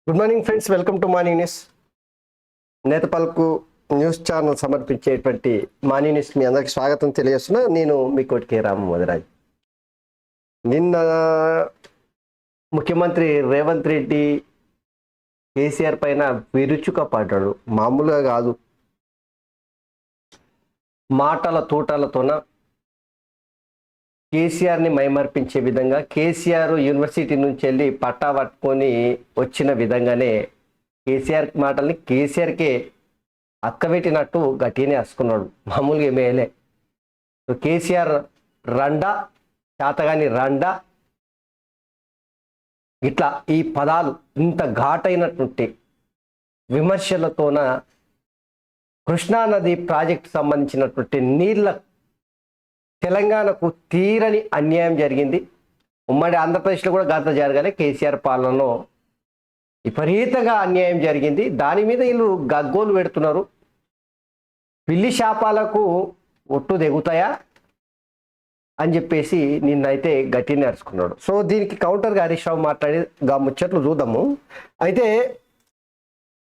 Good morning friends, welcome to morning news. నేతపల్కు news channel సమర్పించేటువంటి morning news మీ అందరికి స్వాగతం తెలియజేస్తున్నా. నేను మీ కోటికే రాము మధురాజ్. నిన్న ముఖ్యమంత్రి రేవంత్ రెడ్డి కేసీఆర్ పైన విరుచుకపడ్డాడు. మామూలుగా కాదు, మాటల తోటలతోన కేసీఆర్ని మైమర్పించే విధంగా, కేసీఆర్ యూనివర్సిటీ నుంచి వెళ్ళి పట్టా పట్టుకొని వచ్చిన విధంగానే కేసీఆర్ మాటల్ని కేసీఆర్కే అక్కబెట్టినట్టు గట్టినే వేసుకున్నాడు. మామూలుగా ఏమేయలే. కేసీఆర్ రండా, శాతగాని రండా, ఇట్లా ఈ పదాలు ఇంత ఘాటైనటువంటి విమర్శలతోన కృష్ణానది ప్రాజెక్టు సంబంధించినటువంటి నీళ్ళ తెలంగాణకు తీరని అన్యాయం జరిగింది. ఉమ్మడి ఆంధ్రప్రదేశ్లో కూడా గత జరగాలి. కేసీఆర్ పాలనలో విపరీతంగా అన్యాయం జరిగింది. దాని మీద వీళ్ళు గగ్గోలు పెడుతున్నారు. పిల్లి శాపాలకు ఒట్టు దిగుతాయా అని చెప్పేసి నిన్నైతే గట్టి నేర్చుకున్నాడు. సో దీనికి కౌంటర్గా హరీష్ రావు మాట్లాడి ముచ్చట్లు చూద్దాము. అయితే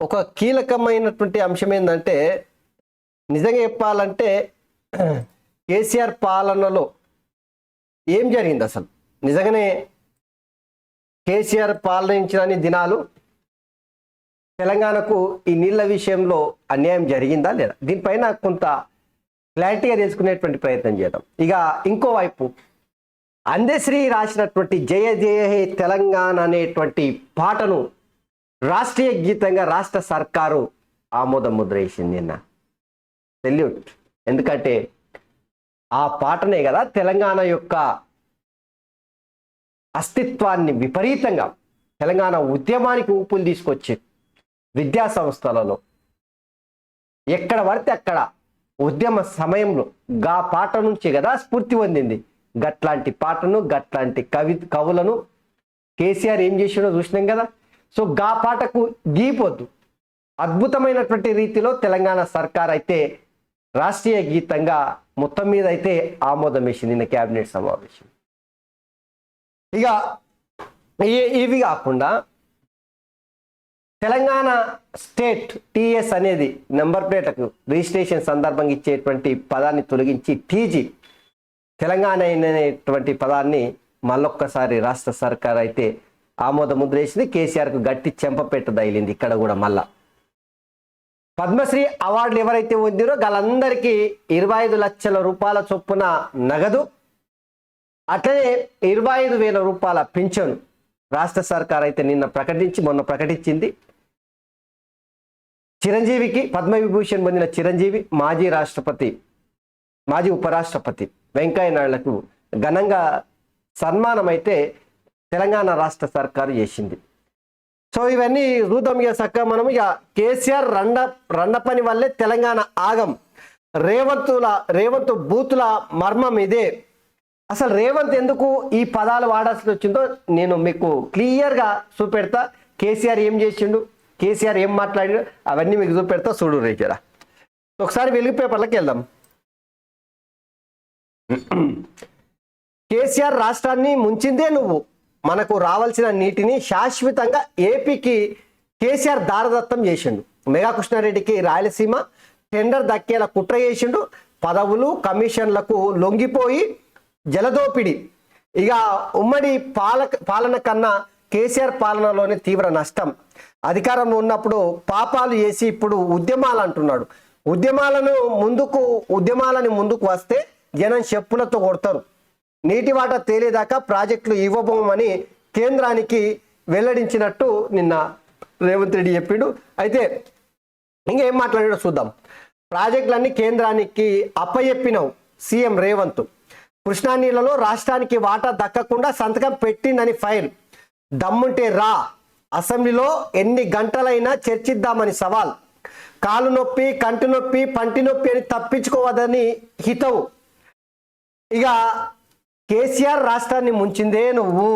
ఒక కీలకమైనటువంటి అంశం ఏంటంటే, నిజంగా చెప్పాలంటే కేసీఆర్ పాలనలో ఏం జరిగింది అసలు? నిజంగానే కేసీఆర్ పాలనించిన దినాలు తెలంగాణకు ఈ నీళ్ళ విషయంలో అన్యాయం జరిగిందా లేదా? దీనిపైన కొంత క్లారిటీగా తెలుసుకునేటువంటి ప్రయత్నం చేద్దాం. ఇక ఇంకోవైపు అందశ్రీ రాసినటువంటి జయ జయ హే తెలంగాణ అనేటువంటి పాటను రాష్ట్రీయ గీతంగా రాష్ట్ర సర్కారు ఆమోద ముద్ర వేసింది నిన్న. సెల్యూట్. ఎందుకంటే ఆ పాటనే కదా తెలంగాణ యొక్క అస్తిత్వాన్ని విపరీతంగా, తెలంగాణ ఉద్యమానికి ఊపులు తీసుకొచ్చి విద్యా సంస్థలలో ఎక్కడ పడితే అక్కడ ఉద్యమ సమయంలో గా పాట నుంచి కదా స్ఫూర్తి పొందింది. గట్లాంటి పాటను, గట్లాంటి కవులను కేసీఆర్ ఏం చేసినో చూసినాం కదా. సో గా పాటకు గీపోద్దు. అద్భుతమైనటువంటి రీతిలో తెలంగాణ సర్కార్ అయితే రాష్ట్రీయ గీతంగా మొత్తం మీద అయితే ఆమోదం వేసింది నిన్న క్యాబినెట్ సమావేశం. ఇక ఇవి కాకుండా తెలంగాణ స్టేట్ టీఎస్ అనేది నెంబర్ ప్లేట్లకు రిజిస్ట్రేషన్ సందర్భంగా ఇచ్చేటువంటి పదాన్ని తొలగించి టీజీ తెలంగాణ అనేటువంటి పదాన్ని మళ్ళొక్కసారి రాష్ట్ర సర్కార్ అయితే ఆమోద ముద్ర వేసింది. కేసీఆర్కు గట్టి చెంపపెట్ట తగిలింది. ఇక్కడ కూడా మళ్ళా పద్మశ్రీ అవార్డులు ఎవరైతే పొందిరో వాళ్ళందరికీ 25 లక్షల రూపాయల చొప్పున నగదు, అట్లనే 25,000 రూపాయల పింఛను రాష్ట్ర సర్కార్ అయితే మొన్న ప్రకటించింది. చిరంజీవికి పద్మవిభూషణ్ పొందిన చిరంజీవి, మాజీ ఉపరాష్ట్రపతి వెంకయ్య నాయుడులకు ఘనంగా సన్మానం అయితే తెలంగాణ రాష్ట్ర సర్కారు చేసింది. సో ఇవన్నీ చూద్దాం. ఇక చక్కగా మనం ఇక కేసీఆర్ రండ పని వల్లే తెలంగాణ ఆగం. రేవంత్ బూతుల మర్మం ఇదే. అసలు రేవంత్ ఎందుకు ఈ పదాలు వాడాల్సి వచ్చిందో నేను మీకు క్లియర్గా చూపెడతా. కేసీఆర్ ఏం చేసిండు, కేసీఆర్ ఏం మాట్లాడిండు, అవన్నీ మీకు చూపెడతా. చూడు రేజరా, ఒకసారి వెలుగు పేపర్లకు వెళ్దాం. కేసీఆర్ రాష్ట్రాన్ని ముంచిందే నువ్వు. మనకు రావాల్సిన నీటిని శాశ్వతంగా ఏపీకి కేసీఆర్ దారదత్తం చేసిండు. మెగా కృష్ణారెడ్డికి రాయలసీమ టెండర్ దక్కేలా కుట్ర చేసిండు. పదవులు కమిషన్లకు లొంగిపోయి జలదోపిడి. ఇక ఉమ్మడి పాలన కన్నా కేసీఆర్ పాలనలోనే తీవ్ర నష్టం. అధికారంలో ఉన్నప్పుడు పాపాలు చేసి ఇప్పుడు ఉద్యమాలు అంటున్నాడు. ఉద్యమాలని ముందుకు వస్తే జనం చెప్పులతో కొడతారు. నీటి వాటా తేలేదాకా ప్రాజెక్టులు ఇవ్వబోమని కేంద్రానికి వెల్లడించినట్టు నిన్న రేవంత్ రెడ్డి చెప్పిండు. అయితే ఇంకేం మాట్లాడాడో చూద్దాం. ప్రాజెక్టులన్నీ కేంద్రానికి అప్పచెప్పినవు సీఎం రేవంత్. కృష్ణా నీళ్లలో రాష్ట్రానికి వాటా దక్కకుండా సంతకం పెట్టిండని ఫైల్. దమ్ముంటే రా, అసెంబ్లీలో ఎన్ని గంటలైనా చర్చిద్దామని సవాల్. కాలు నొప్పి, కంటి నొప్పి, పంటి నొప్పి అని తప్పించుకోవద్దని హితవు. ఇక కేసీఆర్ రాష్ట్రాన్ని ముంచిందే నువ్వు.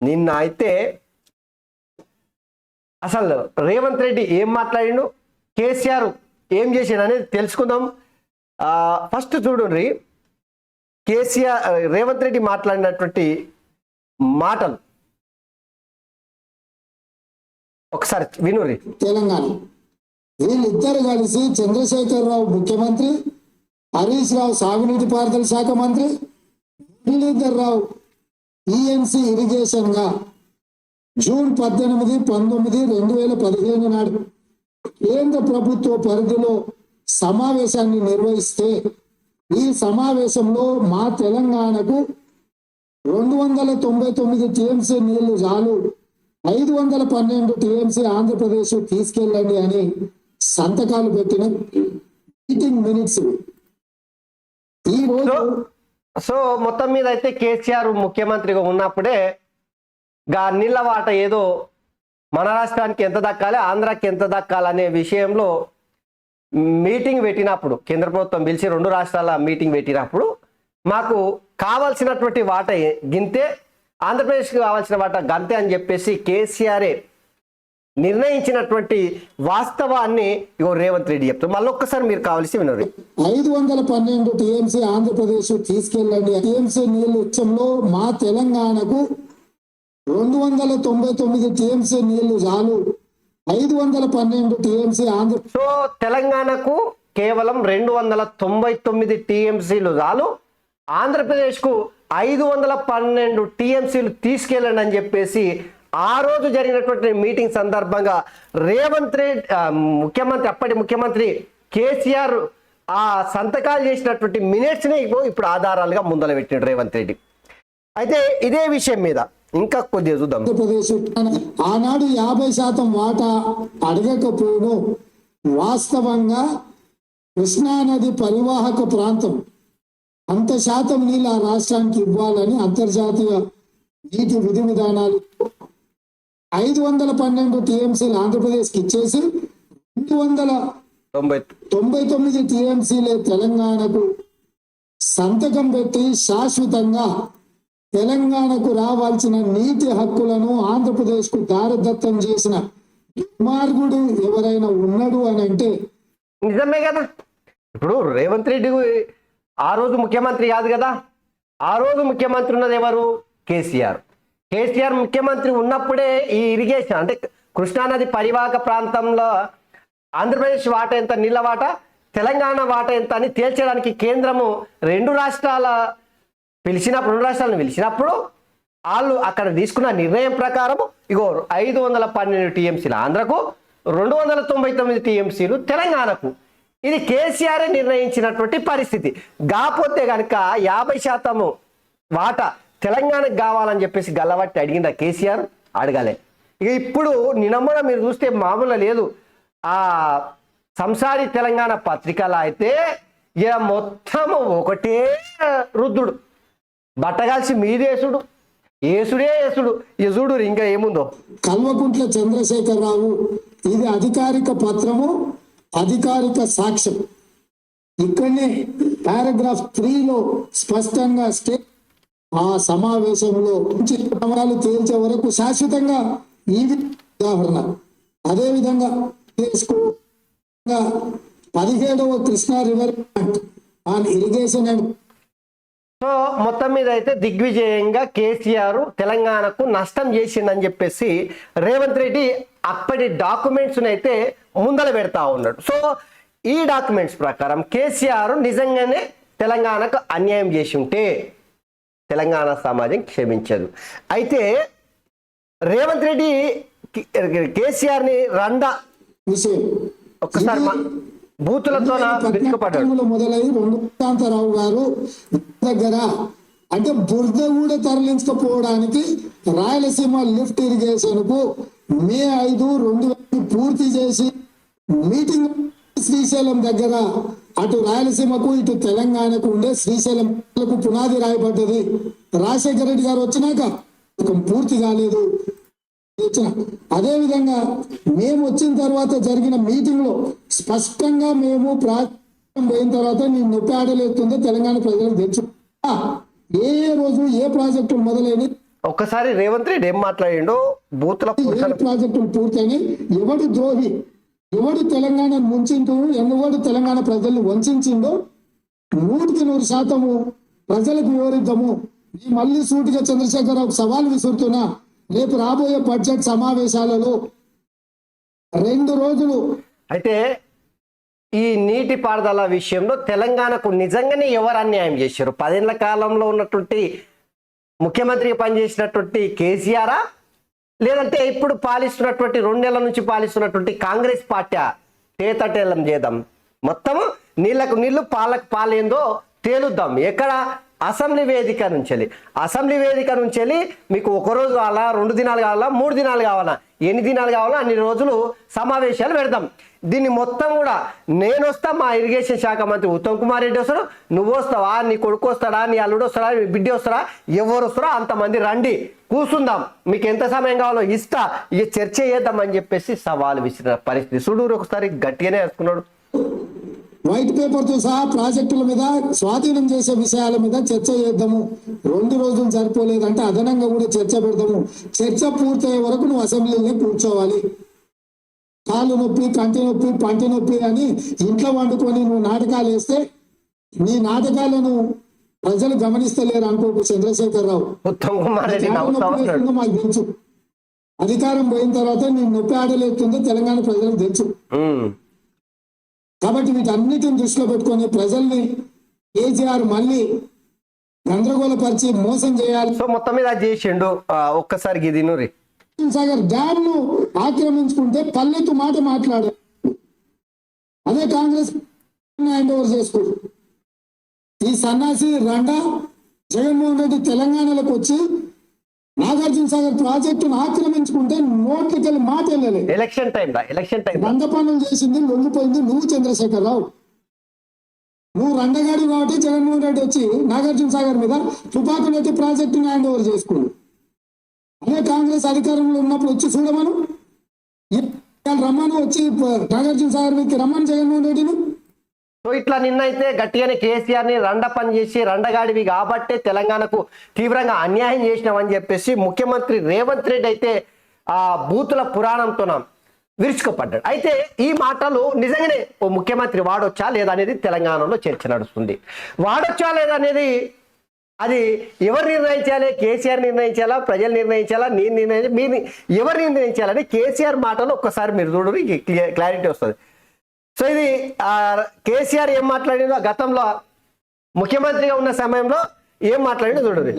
నిన్న అయితే అసలు రేవంత్ రెడ్డి ఏం మాట్లాడిండు, కేసీఆర్ ఏం చేసిండు అనేది తెలుసుకుందాం. ఫస్ట్ చూడండి, రేవంత్ రెడ్డి మాట్లాడినటువంటి మాటలు. ఒకసారి వినురి. తెలంగాణ వీళ్ళిద్దరు కలిసి చంద్రశేఖరరావు ముఖ్యమంత్రి, హరీష్ రావు సాగునీటి పారుదల శాఖ మంత్రి, మురళీధర్ రావు ఈఎన్సీ ఇరిగేషన్ గా జూన్ 18, 19, 2015 నాడు కేంద్ర ప్రభుత్వ పరిధిలో సమావేశాన్ని నిర్వహిస్తే ఈ సమావేశంలో మా తెలంగాణకు 299 టీఎంసీ నీళ్లు చాలు, 512 టీఎంసీ ఆంధ్రప్రదేశ్ తీసుకెళ్ళండి అని సంతకాలు పెట్టిన మీటింగ్ మినిట్స్. ఈ రోజు సో మొత్తం మీద అయితే కేసీఆర్ ముఖ్యమంత్రిగా ఉన్నప్పుడే నీళ్ళ వాట ఏదో మన రాష్ట్రానికి ఎంత దక్కాలి, ఆంధ్రాకి ఎంత దక్కాలి అనే విషయంలో మీటింగ్ పెట్టినప్పుడు, కేంద్ర ప్రభుత్వం పిలిచి 2 రాష్ట్రాల మీటింగ్ పెట్టినప్పుడు మాకు కావాల్సినటువంటి వాట గింతే, ఆంధ్రప్రదేశ్కి కావాల్సిన వాట గంతే అని చెప్పేసి కేసీఆరే నిర్ణయించినటువంటి వాస్తవాన్ని ఇగో రేవంత్ రెడ్డి చెప్తారు. మళ్ళీ ఒక్కసారి మీరు కావాల్సి వినరు. 512 టీఎంసీ ఆంధ్రప్రదేశ్ తీసుకెళ్ళండి. టీఎంసీ నీళ్లు ఇచ్చంలో మా తెలంగాణకు 299 టీఎంసీ నీళ్లు చాలు, 512 టీఎంసీ ఆంధ్ర. సో తెలంగాణకు కేవలం 299 టీఎంసీలు చాలు, ఆంధ్రప్రదేశ్కు 512 టీఎంసీలు తీసుకెళ్ళండి అని చెప్పేసి ఆ రోజు జరిగినటువంటి మీటింగ్ సందర్భంగా రేవంత్ రెడ్డి ముఖ్యమంత్రి, అప్పటి ముఖ్యమంత్రి కేసీఆర్ ఆ సంతకాలు చేసినటువంటి మినిట్స్ని ఇప్పుడు ఆధారాలుగా ముందల పెట్టినాడు రేవంత్ రెడ్డి. అయితే ఇదే విషయం మీద ఇంకా కొద్దిగా చూద్దాం. ఆంధ్రప్రదేశ్ ఆనాడు 50% వాటా అడగకపోను, వాస్తవంగా కృష్ణానది పరివాహక ప్రాంతం అంత శాతం నీళ్ళు ఆ రాష్ట్రానికి ఇవ్వాలని అంతర్జాతీయ నీటి విధి విధానాలు 512 టీఎంసీలు ఆంధ్రప్రదేశ్కి ఇచ్చేసి 299 టీఎంసీలే తెలంగాణకు సంతకం పెట్టి శాశ్వతంగా తెలంగాణకు రావాల్సిన నీటి హక్కులను ఆంధ్రప్రదేశ్కు దారదత్తం చేసిన దుర్మార్గుడు ఎవరైనా ఉన్నాడు అని అంటే నిజమే కదా. ఇప్పుడు రేవంత్ రెడ్డి ఆ రోజు ముఖ్యమంత్రి కాదు కదా, ఆ రోజు ముఖ్యమంత్రి ఉన్నది ఎవరు? కేసీఆర్. కేసీఆర్ ముఖ్యమంత్రి ఉన్నప్పుడే ఈ ఇరిగేషన్ అంటే కృష్ణానది పరివాహక ప్రాంతంలో ఆంధ్రప్రదేశ్ వాట ఎంత, నీళ్ళ వాట, తెలంగాణ వాట ఎంత అని తేల్చడానికి కేంద్రము 2 రాష్ట్రాలను పిలిచినప్పుడు వాళ్ళు అక్కడ తీసుకున్న నిర్ణయం ప్రకారం ఇగో 512 టీఎంసీలు ఆంధ్రకు, 299 టీఎంసీలు తెలంగాణకు. ఇది కేసీఆర్ నిర్ణయించినటువంటి పరిస్థితి. కాకపోతే కనుక 50% వాటా తెలంగాణకు కావాలని చెప్పేసి గల్లబట్టి అడిగిందా కేసీఆర్? అడగలే. ఇక ఇప్పుడు నిన్నమ్మడ మీరు చూస్తే మామూలు లేదు. ఆ సంసారి తెలంగాణ పత్రికలో అయితే ఇక మొత్తము ఒకటే రుద్దుడు, బట్టగాల్సి మీదేసుడు, ఏసుడే ఏసుడు. చూడు ఇంకా ఏముందో. కల్వకుంట్ల చంద్రశేఖరరావు ఇది అధికారిక పత్రము, అధికారిక సాక్ష్యం. ఇక్కడనే పారాగ్రాఫ్ 3లో స్పష్టంగా ఆ సమావేశంలో ప్రమాణాలు తేల్చే వరకు శాశ్వతంగా ఈ ఉదాహరణ. అదేవిధంగా 17వ Krishna river on irrigation and. So మొత్తం మీద అయితే దిగ్విజయంగా కేసీఆర్ తెలంగాణకు నష్టం చేసిందని చెప్పేసి రేవంత్ రెడ్డి అప్పటి డాక్యుమెంట్స్ అయితే ముందల పెడతా ఉన్నాడు. సో ఈ డాక్యుమెంట్స్ ప్రకారం కేసీఆర్ నిజంగానే తెలంగాణకు అన్యాయం చేసి ఉంటే తెలంగాణ సమాజం క్షమించదు. అయితే రేవంత్ రెడ్డి కేసీఆర్ని విషయం ఒక్కసారి బూతులతో మొదలై కాంతారావు గారు దగ్గర అంటే బురద కూడా తరలించకపోవడానికి రాయలసీమ లిఫ్ట్ ఇరిగేషన్ కు మే 5, 2000 పూర్తి చేసి మీటింగ్ శ్రీశైలం దగ్గర అటు రాయలసీమకు ఇటు తెలంగాణకు ఉండే శ్రీశైలంకు పునాది రాయబడ్డది. రాజశేఖర రెడ్డి గారు వచ్చినాక పూర్తి కాలేదు. అదే విధంగా మేము వచ్చిన తర్వాత జరిగిన మీటింగ్ లో స్పష్టంగా మేము ప్రాజెక్ట్ పోయిన తర్వాత నేను నొప్పి ఆడలేస్తుందో తెలంగాణ ప్రజలకు తెలుసు. ఏ రోజు ఏ ప్రాజెక్టులు మొదలైన ఒక్కసారి రేవంత్ రెడ్డి ఏం మాట్లాడిండో, బూతుల ప్రాజెక్టులు పూర్తయినాయి, ఎవడు ద్రోహి, ఎవడు తెలంగాణ ముంచిందో, ఎవడు తెలంగాణ ప్రజల్ని వంచిందో 100% ప్రజలకు వివరిద్దాము. మళ్ళీ సూటిగా చంద్రశేఖరరావు సవాల్ విసురుతున్నా, రేపు రాబోయే బడ్జెట్ సమావేశాలలో 2 రోజులు అయితే ఈ నీటిపారుదల విషయంలో తెలంగాణకు నిజంగానే ఎవరు అన్యాయం చేశారు? 10 ఏళ్ల కాలంలో ఉన్నటువంటి ముఖ్యమంత్రిగా పనిచేసినటువంటి కేసీఆరా, లేదంటే ఇప్పుడు పాలిస్తున్నటువంటి 2 నెలల నుంచి పాలిస్తున్నటువంటి కాంగ్రెస్ పార్టీ? తేతటేలం చేద్దాం, మొత్తము నీళ్లకు నీళ్లు పాలకు పాలేందో తేలుద్దాం. ఎక్కడ? అసెంబ్లీ వేదిక నుంచి. అసెంబ్లీ వేదిక నుంచి మీకు 1 రోజు కావాలా, 2 దినాలు కావాలా, 3 దినాలు కావాలా, ఎన్ని దినాలు కావాలా అన్ని రోజులు సమావేశాలు పెడదాం. దీన్ని మొత్తం కూడా నేను వస్తా, మా ఇరిగేషన్ శాఖ మంత్రి ఉత్తమ్ కుమార్ రెడ్డి వస్తాడు, నువ్వు వస్తావా, నీ కొడుకు వస్తాడా, నీ అల్లుడు వస్తాడా, నీ బిడ్డ వస్తారా, ఎవరు వస్తారో అంతమంది రండి, కూర్చుందాం, మీకు ఎంత సమయం కావాలో ఇస్తా, ఇక చర్చ చేద్దాం అని చెప్పేసి సవాల్ విసిరిన పరిస్థితి. సుడూరు ఒకసారి గట్టిగానే వేసుకున్నాడు. వైట్ పేపర్ తో సహా ప్రాజెక్టుల మీద స్వాధీనం చేసే విషయాల మీద చర్చ చేద్దాము. 2 రోజులు సరిపోలేదంటే అదనంగా కూడా చర్చ పెడదాము. చర్చ పూర్తయ్యే వరకు నువ్వు అసెంబ్లీలో కూర్చోవాలి. కాళ్ళు నొప్పి, కంటి నొప్పి, పంటి నొప్పి అని ఇంట్లో వండుకొని నువ్వు నాటకాలు వేస్తే నీ నాటకాలను ప్రజలు గమనిస్తలేరు అనుకోకు చంద్రశేఖరరావు. ఉత్తమ్ కుమార్ రెడ్డి నవ్వుతా ఉన్నాడు. మాకు తెలుసు, అధికారం పోయిన తర్వాత నీ నొప్పి ఆడలేస్తుందో తెలంగాణ ప్రజలకు తెలుసు. కాబట్టి వీటన్నిటిని దృష్టిలో పెట్టుకొని ప్రజల్ని కేసీఆర్ మళ్ళీ గందరగోళపరిచి మోసం చేయాలి. సో మొత్తం మీద అది చేసిండు. ఒక్కసారి గిది నూరి సాగర్ డ్యామ్ ను ఆక్రమించుకుంటే పల్లెతు మాట మాట్లాడారు. అదే కాంగ్రెస్ హ్యాండ్ ఓవర్ చేసుకోరు. ఈ సన్నాసి రండా జగన్మోహన్ రెడ్డి తెలంగాణలోకి వచ్చి నాగార్జున సాగర్ ప్రాజెక్టును ఆక్రమించుకుంటే నోట్లకెళ్ళి మాట వెళ్ళలేదు. ఎలక్షన్ టైం రంగ పనులు చేసింది, లొంగిపోయింది నువ్వు చంద్రశేఖరరావు. నువ్వు రండగాడి కాబట్టి జగన్మోహన్ రెడ్డి వచ్చి నాగార్జున సాగర్ మీద తుపాకులు ఎత్తి ప్రాజెక్టును హ్యాండ్ ఓవర్ చేసుకున్నాడు. అదే కాంగ్రెస్ అధికారంలో ఉన్నప్పుడు వచ్చి చూడమను, రమ్మను, వచ్చి నాగార్జున సాగర్ మీదకి రమ్మను జగన్మోహన్ రెడ్డిని. సో ఇట్లా నిన్నైతే గట్టిగానే కేసీఆర్ ని రండ పని చేసి రండగాడివి కాబట్టే తెలంగాణకు తీవ్రంగా అన్యాయం చేసినామని చెప్పేసి ముఖ్యమంత్రి రేవంత్ రెడ్డి అయితే ఆ బూతుల పురాణంతో విరుచుకుపడ్డాడు. అయితే ఈ మాటలు నిజంగానే ఓ ముఖ్యమంత్రి వాడొచ్చా లేదా అనేది తెలంగాణలో చర్చ నడుస్తుంది. వాడొచ్చా లేదా అనేది అది ఎవరు నిర్ణయించాలి? కేసీఆర్ నిర్ణయించాలా, ప్రజలు నిర్ణయించాలా, నేను నిర్ణయించాలి, మీరు ఎవరు నిర్ణయించాలని కేసీఆర్ మాటలు ఒక్కసారి మీరు చూడరు, క్లారిటీ వస్తుంది. సో ఇది కేసీఆర్ ఏం మాట్లాడిందో, గతంలో ముఖ్యమంత్రిగా ఉన్న సమయంలో ఏం మాట్లాడిందో చూడండి.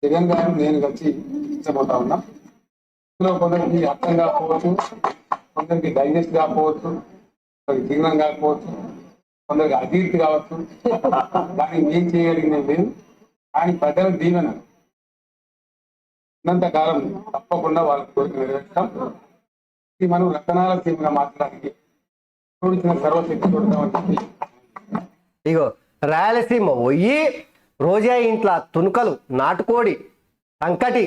జగన్ గారు నేను వచ్చి ఇష్టపోతా ఉన్నా. కొందరికి అర్థం కాకపోవచ్చు, కొందరికి డైజెస్ట్ కాకపోవచ్చు, కొందరికి జీర్ణం కాకపోవచ్చు, కొందరికి అజీర్తి కావచ్చు. దాన్ని ఏం చేయగలిగినది లేదు. కానీ ప్రజల దీవెన ఉన్నంతకాలం తప్పకుండా వాళ్ళకి కోరిక నెరవేర్చాం. మనం రతనాల సీమగా మార్చడానికి చూడించిన సర్వశక్తి చూడతామని చెప్పి ఇగో రాయలసీమ పోయి రోజా ఇంట్లో తునుకలు, నాటుకోడి, సంకటి,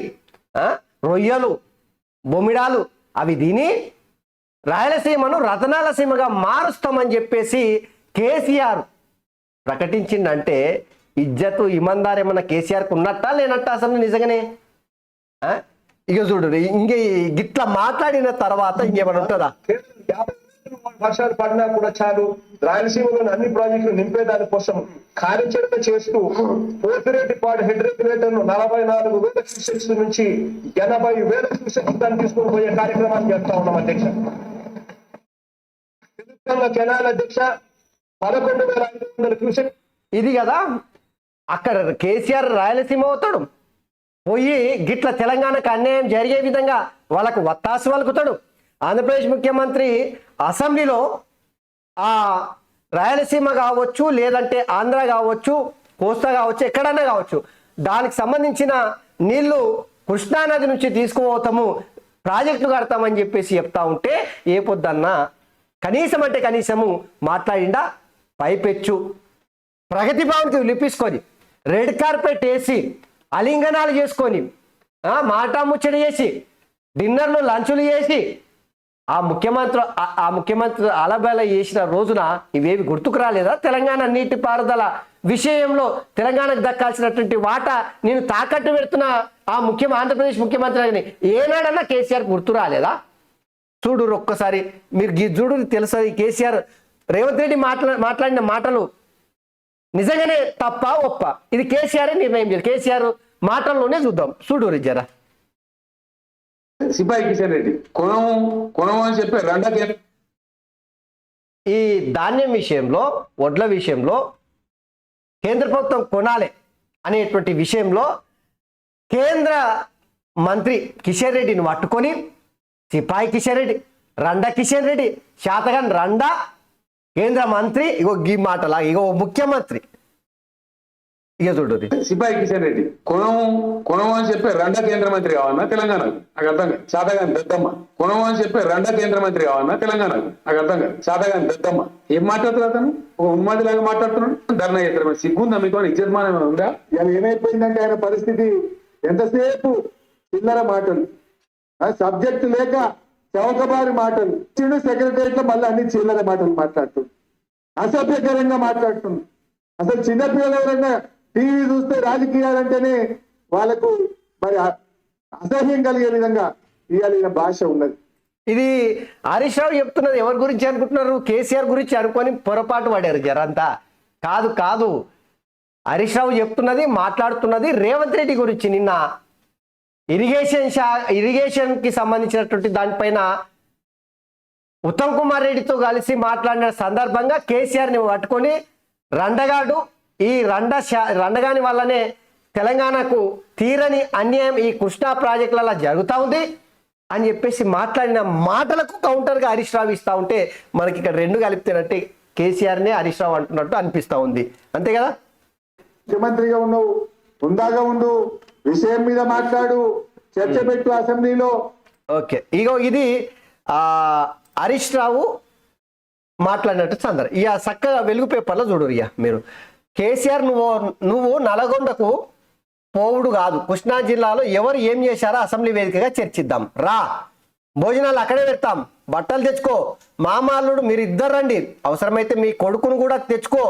రొయ్యలు, బొమ్మిడాలు అవి తిని రాయలసీమను రతనాల సీమగా మారుస్తామని చెప్పేసి కేసీఆర్ ప్రకటించిందంటే ఇజ్జతు ఇమందార్ ఏమన్నా కేసీఆర్కి ఉన్నట్టా లేనట్టా అసలు నిజంగానే? ఇక చూడు, ఇంక గిట్లా మాట్లాడిన తర్వాత ఇంకేమైనా ఉంటుందా? వర్షాలు పడినా కూడా చాలు రాయలసీమలోని అన్ని ప్రాజెక్టులు నింపేదాని కోసం కార్యాచరణ చేస్తూ పోతిరెడ్డిపాడు హెడ్ రెగ్యులేటర్ ను 44,000 క్యూసెక్స్ నుంచి 80,000 క్యూసెక్స్ దాన్ని తీసుకొని పోయే కార్యక్రమాన్ని చేస్తా ఉన్నాం అధ్యక్ష. తెలంగాణ కెనాల్ అధ్యక్ష 11,500 క్యూసెక్స్. ఇది కదా అక్కడ కేసీఆర్ రాయలసీమ అవుతాడు, పోయి గిట్ల తెలంగాణకు అన్యాయం జరిగే విధంగా వాళ్ళకు వత్తాసు వలుకుతాడు. ఆంధ్రప్రదేశ్ ముఖ్యమంత్రి అసెంబ్లీలో ఆ రాయలసీమ కావచ్చు, లేదంటే ఆంధ్ర కావచ్చు, కోస్తా కావచ్చు, ఎక్కడన్నా కావచ్చు, దానికి సంబంధించిన నీళ్లు కృష్ణానది నుంచి తీసుకుపోతాము, ప్రాజెక్టులు కడతామని చెప్పేసి చెప్తా ఉంటే ఏ పొద్దన్నా కనీసం అంటే కనీసము మాట్లాడిండా? పైపెచ్చు ప్రగతి భవన్కి విలిపించుకొని రెడ్ కార్పెట్ వేసి అలింగనాలు చేసుకొని మాట ముచ్చడి చేసి డిన్నర్లు లంచులు చేసి ఆ ముఖ్యమంత్రి అలబెల చేసిన రోజున ఇవేవి గుర్తుకు రాలేదా? తెలంగాణ నీటిపారుదల విషయంలో తెలంగాణకు దక్కాల్సినటువంటి వాటా నేను తాకట్టు పెడుతున్న ఆ ఆంధ్రప్రదేశ్ ముఖ్యమంత్రి అని ఏనాడన్నా కేసీఆర్ గుర్తు రాలేదా? చూడు ఒక్కసారి మీరు చూడు, తెలుస్తుంది కేసీఆర్ రేవంత్ రెడ్డి మాట్లాడిన మాటలు నిజంగానే తప్ప ఒప్ప, ఇది కేసీఆర్ నిర్ణయం చేయాలి. కేసీఆర్ మాటల్లోనే చూద్దాం, చూడు జరా. సిపాయి కిషన్ రెడ్డి కొనము అని చెప్పి రెండకే ఈ ధాన్యం విషయంలో, వడ్ల విషయంలో కేంద్ర ప్రభుత్వం కొనాలి అనేటువంటి విషయంలో కేంద్ర మంత్రి కిషన్ రెడ్డిని పట్టుకొని సిపాయి కిషన్ రెడ్డి, రండా కిషన్ రెడ్డి, శాతగాన్ రండా కేంద్ర మంత్రి, ఇగో గీ మాటలా, ఇగో ముఖ్యమంత్రి, ఇక చూడు సిపాయి కిషన్ రెడ్డి కొనము అని చెప్పి రెండో కేంద్ర మంత్రి కావన్నా తెలంగాణకు నాకు అర్థం కాదు. శాతగాని దద్దమ్మ కొనము అని చెప్పి రెండో కేంద్ర మంత్రి కావన్నా తెలంగాణకు నాకు అర్థం కాదు. శాతగాని దద్దమ్మ ఏం మాట్లాడుతున్నారు అతను? ఒక ఉన్మాదిలాగా మాట్లాడుతున్నాడు. ధర్నా చేస్తారు. సిగ్గుందా మీకు? ఇజ్జతమానం ఉందా? ఇలా ఏమైపోయిందంటే ఆయన పరిస్థితి ఎంతసేపు చిల్లర మాటలు, సబ్జెక్ట్ లేక చౌకబారి మాటలు, చిన్న సెక్రటరియట్ లో మళ్ళీ అన్ని చిల్లర మాటలు మాట్లాడుతుంది, అసభ్యకరంగా మాట్లాడుతుంది. అసలు చిన్నపిల్లలు ఎవరైనా టీవీ చూస్తే రాజకీయాలంటేనే వాళ్ళకు మరి అసహ్యం కలిగే విధంగా ఇవాళ భాష ఉన్నది. ఇది హరీష్ రావు చెప్తున్నది ఎవరి గురించి అనుకుంటున్నారు? కేసీఆర్ గురించి అనుకొని పొరపాటు పడారు జరంతా. కాదు కాదు, హరీష్ రావు చెప్తున్నది, మాట్లాడుతున్నది రేవంత్ రెడ్డి గురించి. నిన్న ఇరిగేషన్ కి సంబంధించినటువంటి దానిపైన ఉత్తమ్ కుమార్ రెడ్డితో కలిసి మాట్లాడిన సందర్భంగా కేసీఆర్ని పట్టుకొని రండగాడు, ఈ రండగాని వల్లనే తెలంగాణకు తీరని అన్యాయం ఈ కృష్ణా ప్రాజెక్టులలో జరుగుతూ ఉంది అని చెప్పేసి మాట్లాడిన మాటలకు కౌంటర్గా హరీష్ రావు ఇస్తూ ఉంటే మనకి ఇక్కడ రెండు కలిపితేనట్టే కేసీఆర్నే హరీష్ రావు అంటున్నట్టు అనిపిస్తూ ఉంది. అంతే కదా? ముఖ్యమంత్రిగా ఉన్నావు, హుందాగా ఉండు, విషయం మీద మాట్లాడు, చర్చ పెట్టు అసెంబ్లీలో. ఓకే, ఇగో ఇది హరీష్ రావు మాట్లాడినట్టు సందర్భం. ఇక చక్కగా వెలుగు పేపర్లో చూడరు. ఇక మీరు కేసీఆర్ నువ్వు నల్గొండకు పోవుడు కాదు, కృష్ణా జిల్లాలో ఎవరు ఏం చేశారో అసెంబ్లీ వేదికగా చర్చిద్దాం, రా, భోజనాలు అక్కడే పెడతాం, బట్టలు తెచ్చుకో, మామాల్లుడు మీరు ఇద్దరు రండి, అవసరమైతే మీ కొడుకును కూడా తెచ్చుకో,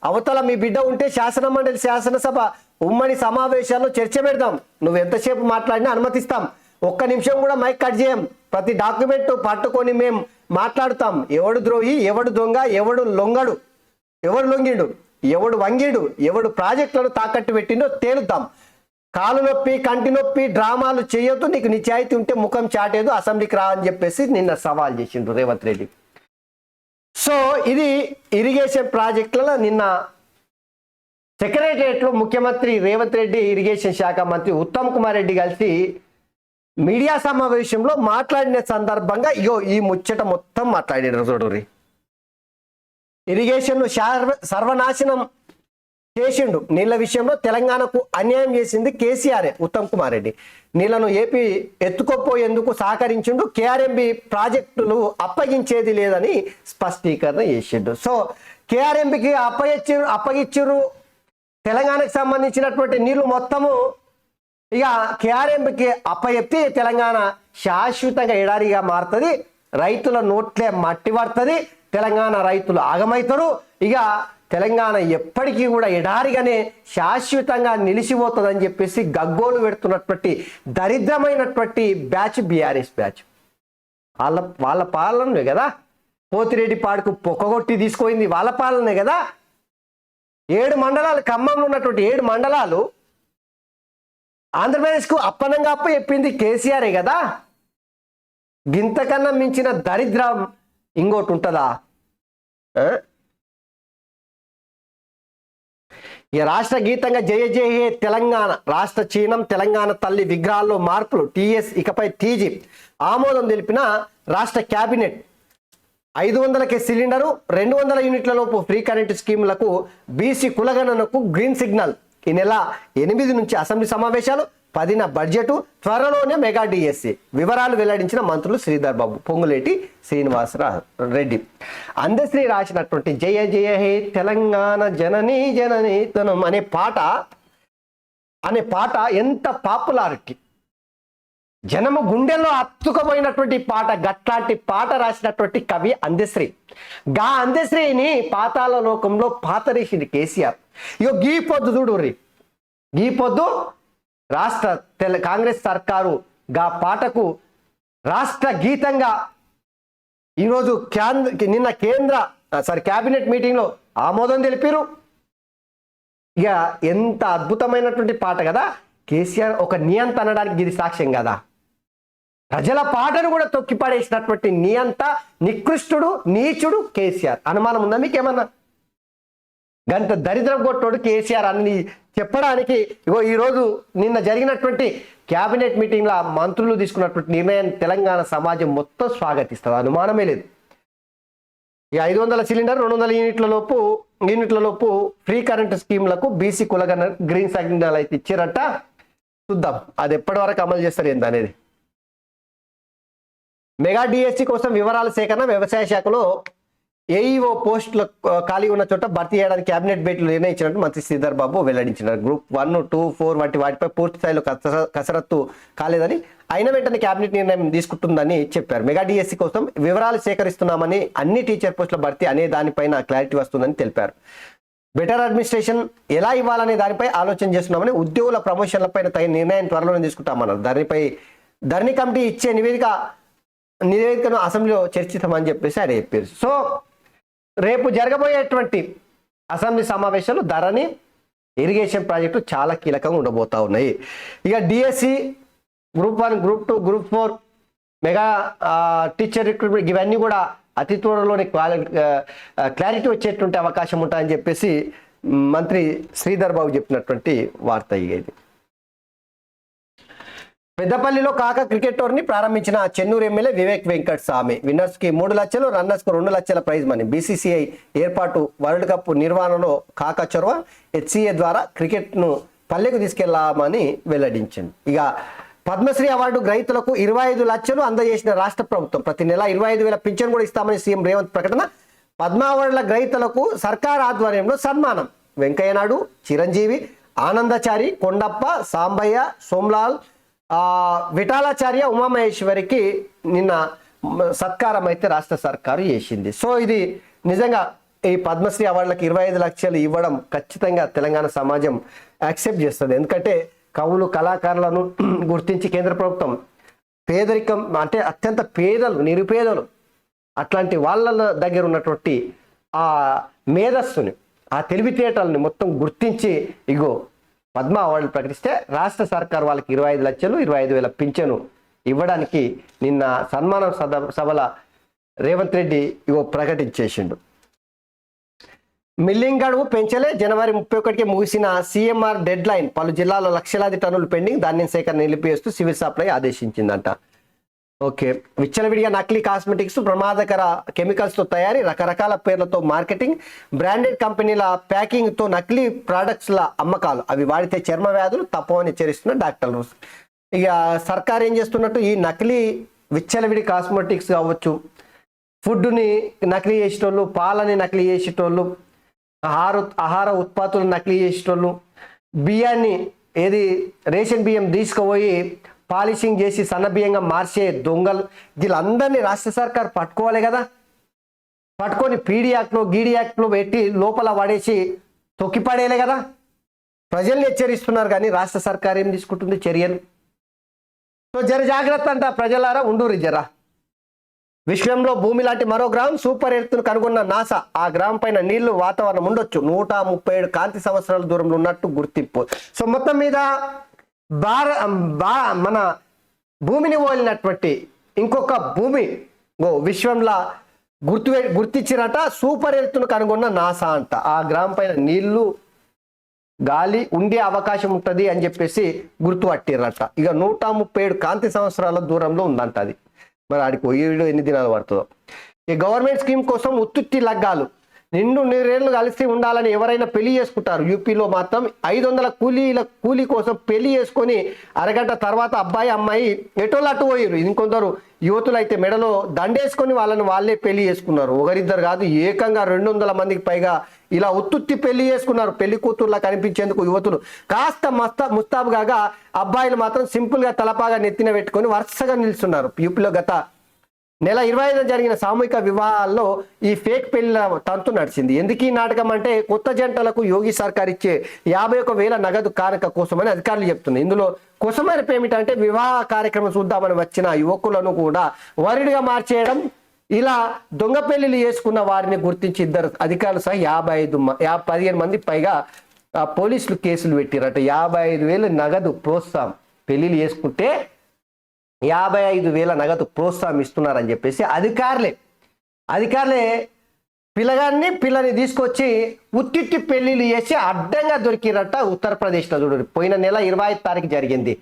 అవతల మీ బిడ్డ ఉంటే శాసనమండలి శాసనసభ ఉమ్మడి సమావేశాల్లో చర్చ పెడదాం, నువ్వు ఎంతసేపు మాట్లాడినా అనుమతిస్తాం, ఒక్క నిమిషం కూడా మైక్ కట్ చేయం, ప్రతి డాక్యుమెంట్ పట్టుకొని మేము మాట్లాడుతాం, ఎవడు ద్రోహి, ఎవడు దొంగ, ఎవడు లొంగడు, ఎవడు లొంగిడు, ఎవడు వంగిడు, ఎవడు ప్రాజెక్టులను తాకట్టు పెట్టిండో తేలుద్దాం, కాలు నొప్పి కంటి నొప్పి డ్రామాలు చేయొద్దు, నీకు నిజాయితీ ఉంటే ముఖం చాటేదు, అసెంబ్లీకి రా అని చెప్పేసి నిన్న సవాల్ చేసిండు రేవంత్ రెడ్డి. సో ఇది ఇరిగేషన్ ప్రాజెక్టులలో నిన్న సెక్రటరియట్లో ముఖ్యమంత్రి రేవంత్ రెడ్డి, ఇరిగేషన్ శాఖ మంత్రి ఉత్తమ్ కుమార్ రెడ్డి కలిసి మీడియా సమావేశంలో మాట్లాడిన సందర్భంగా ఇగో ఈ ముచ్చట మొత్తం మాట్లాడారు చూడరి. ఇరిగేషన్ సర్వనాశనం చేసిండు, నీళ్ల విషయంలో తెలంగాణకు అన్యాయం చేసింది కేసీఆర్, ఉత్తమ్ కుమార్ రెడ్డి, నీళ్లను ఏపీ ఎత్తుకోపోయేందుకు సహకరించిండు, కేఆర్ఎంబి ప్రాజెక్టులు అప్పగించేది లేదని స్పష్టీకరణ చేసిండు. సో కేఆర్ఎంబికి అప్పగించారు తెలంగాణకు సంబంధించినటువంటి నీళ్లు మొత్తము ఇక కేఆర్ఎంకి అప్పచెప్తే తెలంగాణ శాశ్వతంగా ఎడారిగా మారుతుంది, రైతుల నోట్లే మట్టి పడుతుంది, తెలంగాణ రైతులు ఆగమవుతారు, ఇక తెలంగాణ ఎప్పటికీ కూడా ఎడారిగానే శాశ్వతంగా నిలిచిపోతుంది అని చెప్పేసి గగ్గోలు పెడుతున్నటువంటి దరిద్రమైనటువంటి బ్యాచ్ బీఆర్ఎస్ బ్యాచ్. వాళ్ళ పాలనే కదా పోతిరెడ్డి పాడుకు పొక్కగొట్టి తీసుకుపోయింది, వాళ్ళ పాలనే కదా. 7 మండలాలు, ఖమ్మంలో ఉన్నటువంటి 7 మండలాలు ఆంధ్రప్రదేశ్కు అప్పనంగా చెప్పింది కేసీఆరే కదా. గింతకన్నా మించిన దరిద్రం ఇంకోటి ఉంటుందా? ఇక రాష్ట్ర గీతంగా జయ జయ హే తెలంగాణ, రాష్ట్ర చీనం తెలంగాణ తల్లి విగ్రహాల్లో మార్పులు, టీఎస్ ఇకపై టీజీ ఆమోదం తెలిపిన రాష్ట్ర కేబినెట్. 500కే సిలిండరు, 200 యూనిట్ల లోపు ఫ్రీ కరెంటు స్కీములకు బీసీ కులగణనకు గ్రీన్ సిగ్నల్. ఈ నెల 8 నుంచి అసెంబ్లీ సమావేశాలు, 10న బడ్జెట్, త్వరలోనే మెగా డిఎస్సి. వివరాలు వెల్లడించిన మంత్రులు శ్రీధర్ బాబు, పొంగులేటి శ్రీనివాసరెడ్డి. అందశ్రీ రాసినటువంటి జయ జయ హే తెలంగాణ జననీ జననీతనం అనే పాట ఎంత పాపులారిటీ, జనము గుండెల్లో అత్తుకుపోయినటువంటి పాట, గట్లాంటి పాట రాసినటువంటి కవి అందశ్రీ. గా అందశ్రీని పాతాళ లోకంలో పాతరేసింది కేసీఆర్. ఇగో గీ పొద్దు చూడుర్రి, గీ పొద్దు రాష్ట్ర కాంగ్రెస్ సర్కారు గా పాటకు రాష్ట్ర గీతంగా ఈరోజు నిన్న కేబినెట్ మీటింగ్లో ఆమోదం తెలిపారు. ఇక ఎంత అద్భుతమైనటువంటి పాట కదా. కేసీఆర్ ఒక నియంత అనడానికి ఇది సాక్ష్యం కదా. ప్రజల పాటను కూడా తొక్కిపడేసినటువంటి నియంత నికృష్టుడు నీచుడు కేసీఆర్. అనుమానం ఉందా మీకేమన్నా? గంట దరిద్రం కొట్టోడు కేసీఆర్ అని చెప్పడానికి ఇగో ఈరోజు నిన్న జరిగినటువంటి క్యాబినెట్ మీటింగ్లో మంత్రులు తీసుకున్నటువంటి నిర్ణయాన్ని తెలంగాణ సమాజం మొత్తం స్వాగతిస్తుంది, అనుమానమే లేదు. ఈ 500 సిలిండర్ 200 యూనిట్ల లోపు ఫ్రీ కరెంట్ స్కీమ్లకు బీసీ కులగన గ్రీన్ సిగ్నల్ అయితే ఇచ్చారట. చూద్దాం అది ఎప్పటి వరకు అమలు చేస్తారు ఏంది అనేది. మెగా డిఎస్సి కోసం వివరాల సేకరణ. వ్యవసాయ శాఖలో ఏఈఓ పోస్టులు ఖాళీ ఉన్న చోట భర్తీ చేయడానికి కేబినెట్ భేటీలు నిర్ణయించినట్టు మంత్రి శ్రీధర్ బాబు వెల్లడించినారు. గ్రూప్ 1, 2, 4 వాటిపై పూర్తి స్థాయిలో కసరత్తు కాలేదని, అయిన వెంటనే కేబినెట్ నిర్ణయం తీసుకుంటుందని చెప్పారు. మెగా డిఎస్సి కోసం వివరాలు సేకరిస్తున్నామని, అన్ని టీచర్ పోస్టుల భర్తీ అనే దానిపైన క్లారిటీ వస్తుందని తెలిపారు. బెటర్ అడ్మినిస్ట్రేషన్ ఎలా ఇవ్వాలనే దానిపై ఆలోచన చేస్తున్నామని, ఉద్యోగుల ప్రమోషన్లపైన తగిన నిర్ణయం త్వరలోనే తీసుకుంటామన్నారు. ధరణి కమిటీ ఇచ్చే నివేదికను అసెంబ్లీలో చర్చిస్తామని చెప్పేసి ఆయన చెప్పారు. సో రేపు జరగబోయేటువంటి అసెంబ్లీ సమావేశాలు ధరణి, ఇరిగేషన్ ప్రాజెక్టు చాలా కీలకంగా ఉండబోతా ఉన్నాయి. ఇక DSC, group 1, group 2, group 4, mega teacher recruitment ఇవన్నీ కూడా అతి త్వరలోనే క్లారిటీ వచ్చేటువంటి అవకాశం ఉంటాయని చెప్పేసి మంత్రి శ్రీధర్ బాబు చెప్పినటువంటి వార్త ఇది. పెద్దపల్లిలో కాక క్రికెట్ టోర్ని ప్రారంభించిన చెన్నూరు ఎమ్మెల్యే వివేక్ వెంకట్ స్వామి. విన్నర్స్ కి 3 లక్షలు, రన్నర్స్ కు 2 లక్షల ప్రైజ్ మనీ. బీసీసీఐ ఏర్పాటు, వరల్డ్ కప్ నిర్వహణలో కాక చొరవ, హెచ్సిఏ ద్వారా క్రికెట్ ను పల్లెకు తీసుకెళ్లామని వెల్లడించింది. ఇక పద్మశ్రీ అవార్డు గ్రహీతలకు 25 లక్షలు అందజేసిన రాష్ట్ర ప్రభుత్వం. ప్రతి నెల 25,000 పింఛన్ కూడా ఇస్తామని సీఎం రేవంత్ ప్రకటన. పద్మ అవార్డుల గ్రహీతలకు సర్కార్ ఆధ్వర్యంలో సన్మానం. వెంకయ్య నాయుడు, చిరంజీవి, ఆనందచారి, కొండప్ప, సాంబయ్య, సోమ్లాల్, విఠాలాచార్య, ఉమామహేశ్వరికి నిన్న సత్కారం అయితే రాష్ట్ర సర్కారు చేసింది. సో ఇది నిజంగా ఈ పద్మశ్రీ అవార్డులకు 25 లక్షలు ఇవ్వడం ఖచ్చితంగా తెలంగాణ సమాజం యాక్సెప్ట్ చేస్తుంది. ఎందుకంటే కవులు, కళాకారులను గుర్తించి కేంద్ర ప్రభుత్వం పేదరికం అంటే అత్యంత పేదలు, నిరుపేదలు అట్లాంటి వాళ్ళ దగ్గర ఉన్నటువంటి ఆ మేధస్సుని, ఆ తెలివితేటల్ని మొత్తం గుర్తించి ఇగో పద్మ అవార్డులు ప్రకటిస్తే రాష్ట్ర సర్కార్ వాళ్ళకి 25 లక్షలు 25,000 పింఛను ఇవ్వడానికి నిన్న సన్మాన సభల రేవంత్ రెడ్డి ఇగో ప్రకటించేసిండు. మిల్లింగ్ గడువు పెంచలే. జనవరి 31కి ముగిసిన సిఎంఆర్ డెడ్ లైన్. పలు జిల్లాల్లో లక్షలాది టన్నులు పెండింగ్. ధాన్యం సేకరణ నిలిపివేస్తూ సివిల్ సప్లై ఆదేశించిందంట. ఓకే, విచ్చలవిడిగా నకిలీ కాస్మెటిక్స్, ప్రమాదకర కెమికల్స్ తో తయారీ, రకరకాల పేర్లతో మార్కెటింగ్, బ్రాండెడ్ కంపెనీల ప్యాకింగ్ తో నకిలీ ప్రొడక్ట్స్ల అమ్మకాలు. అవి వాడితే చర్మ వ్యాధులు తప్పవని హెచ్చరిస్తున్న డాక్టర్లు. ఇక సర్కార్ ఏం చేస్తున్నట్టు ఈ నకిలీ విచ్చలవిడి కాస్మెటిక్స్ కావచ్చు, ఫుడ్ని నకిలీ చేసేటోళ్ళు, పాలని నకిలీ చేసేటోళ్ళు, ఆహార ఉత్పత్తులు నకిలీ చేసేటోళ్ళు, బియ్యాన్ని రేషన్ బియ్యం తీసుకుపోయి పాలిషింగ్ చేసి సన్న బియ్యంగా మార్చే దొంగలు, వీళ్ళందరినీ రాష్ట్ర సర్కార్ పట్టుకోవాలి కదా. పట్టుకొని పీడీ యాక్ట్లో గీడీ యాక్ట్లో పెట్టి లోపల పడేసి తొక్కిపడేలే కదా. ప్రజల్ని హెచ్చరిస్తున్నారు కానీ రాష్ట్ర సర్కార్ ఏం తీసుకుంటుంది చర్యలు? సో జర జాగ్రత్త అంట ప్రజలారా, ఉండురి జర. విశ్వంలో భూమి లాంటి మరో గ్రహం సూపర్ ఎర్త్ను కనుగొన్న నాసా. ఆ గ్రహం పైన నీళ్లు, వాతావరణం ఉండొచ్చు. 137 కాంతి సంవత్సరాల దూరంలో ఉన్నట్టు గుర్తింపు. సో మొత్తం మీద మన భూమిని పోలినటువంటి ఇంకొక భూమి విశ్వంలో గుర్తించినట సూపర్ ఎర్త్ను కనుగొన్న నాసా అంట. ఆ గ్రహం పైన నీళ్లు, గాలి ఉండే అవకాశం ఉంటుంది అని చెప్పేసి గుర్తుపట్టిరట. ఇక 137 కాంతి సంవత్సరాల దూరంలో ఉందంట అది. మరి ఆడికి పోయేడు ఎన్ని దినాలు పడుతుందో. ఈ గవర్నమెంట్ స్కీమ్ కోసం ఉత్తుత్తి లగ్గాలు. 2 కలిసి ఉండాలని ఎవరైనా పెళ్లి చేసుకుంటారు. యూపీలో మాత్రం 500 కూలీ కోసం పెళ్లి చేసుకొని అరగంట తర్వాత అబ్బాయి అమ్మాయి ఎటోళ్ళు అటు పోయారు. ఇంకొందరు యువతులు అయితే మెడలో దండేసుకొని వాళ్ళే పెళ్లి చేసుకున్నారు. ఒకరిద్దరు కాదు, ఏకంగా 200 మందికి పైగా ఇలా ఉత్తుత్తి పెళ్లి చేసుకున్నారు. పెళ్లి కూతుర్లా కనిపించేందుకు యువతులు కాస్త ముస్తాబు కాగా, అబ్బాయిలు మాత్రం సింపుల్ గా తలపాగా నెత్తిన పెట్టుకొని వరుసగా నిలుస్తున్నారు. యూపీలో గత నెల 25న జరిగిన సామూహిక వివాహాల్లో ఈ ఫేక్ పెళ్లిల తంతు నడిచింది. ఎందుకు ఈ నాటకం అంటే కొత్త జంటలకు యోగి సర్కార్ ఇచ్చే 51,000 నగదు కానుక కోసమని అధికారులు చెప్తున్నారు. ఇందులో కోసమైన పేమెంట్ అంటే వివాహ కార్యక్రమం చూద్దామని వచ్చిన యువకులను కూడా వరిడిగా మార్చేయడం. ఇలా దొంగ పెళ్లిలు చేసుకున్న వారిని గుర్తించి 2 అధికారులు సహా 15 మంది పైగా పోలీసులు కేసులు పెట్టిరట. 55,000 నగదు ప్రోత్సాహం. పెళ్లిలు చేసుకుంటే 55,000 నగదు ప్రోత్సాహం ఇస్తున్నారని చెప్పేసి అధికారులే పిల్లని తీసుకొచ్చి ఉత్తిట్టి పెళ్లిళ్ళు చేసి అడ్డంగా దొరికిరట ఉత్తరప్రదేశ్లో. చూడండి, పోయిన నెల 25 తారీఖు జరిగింది.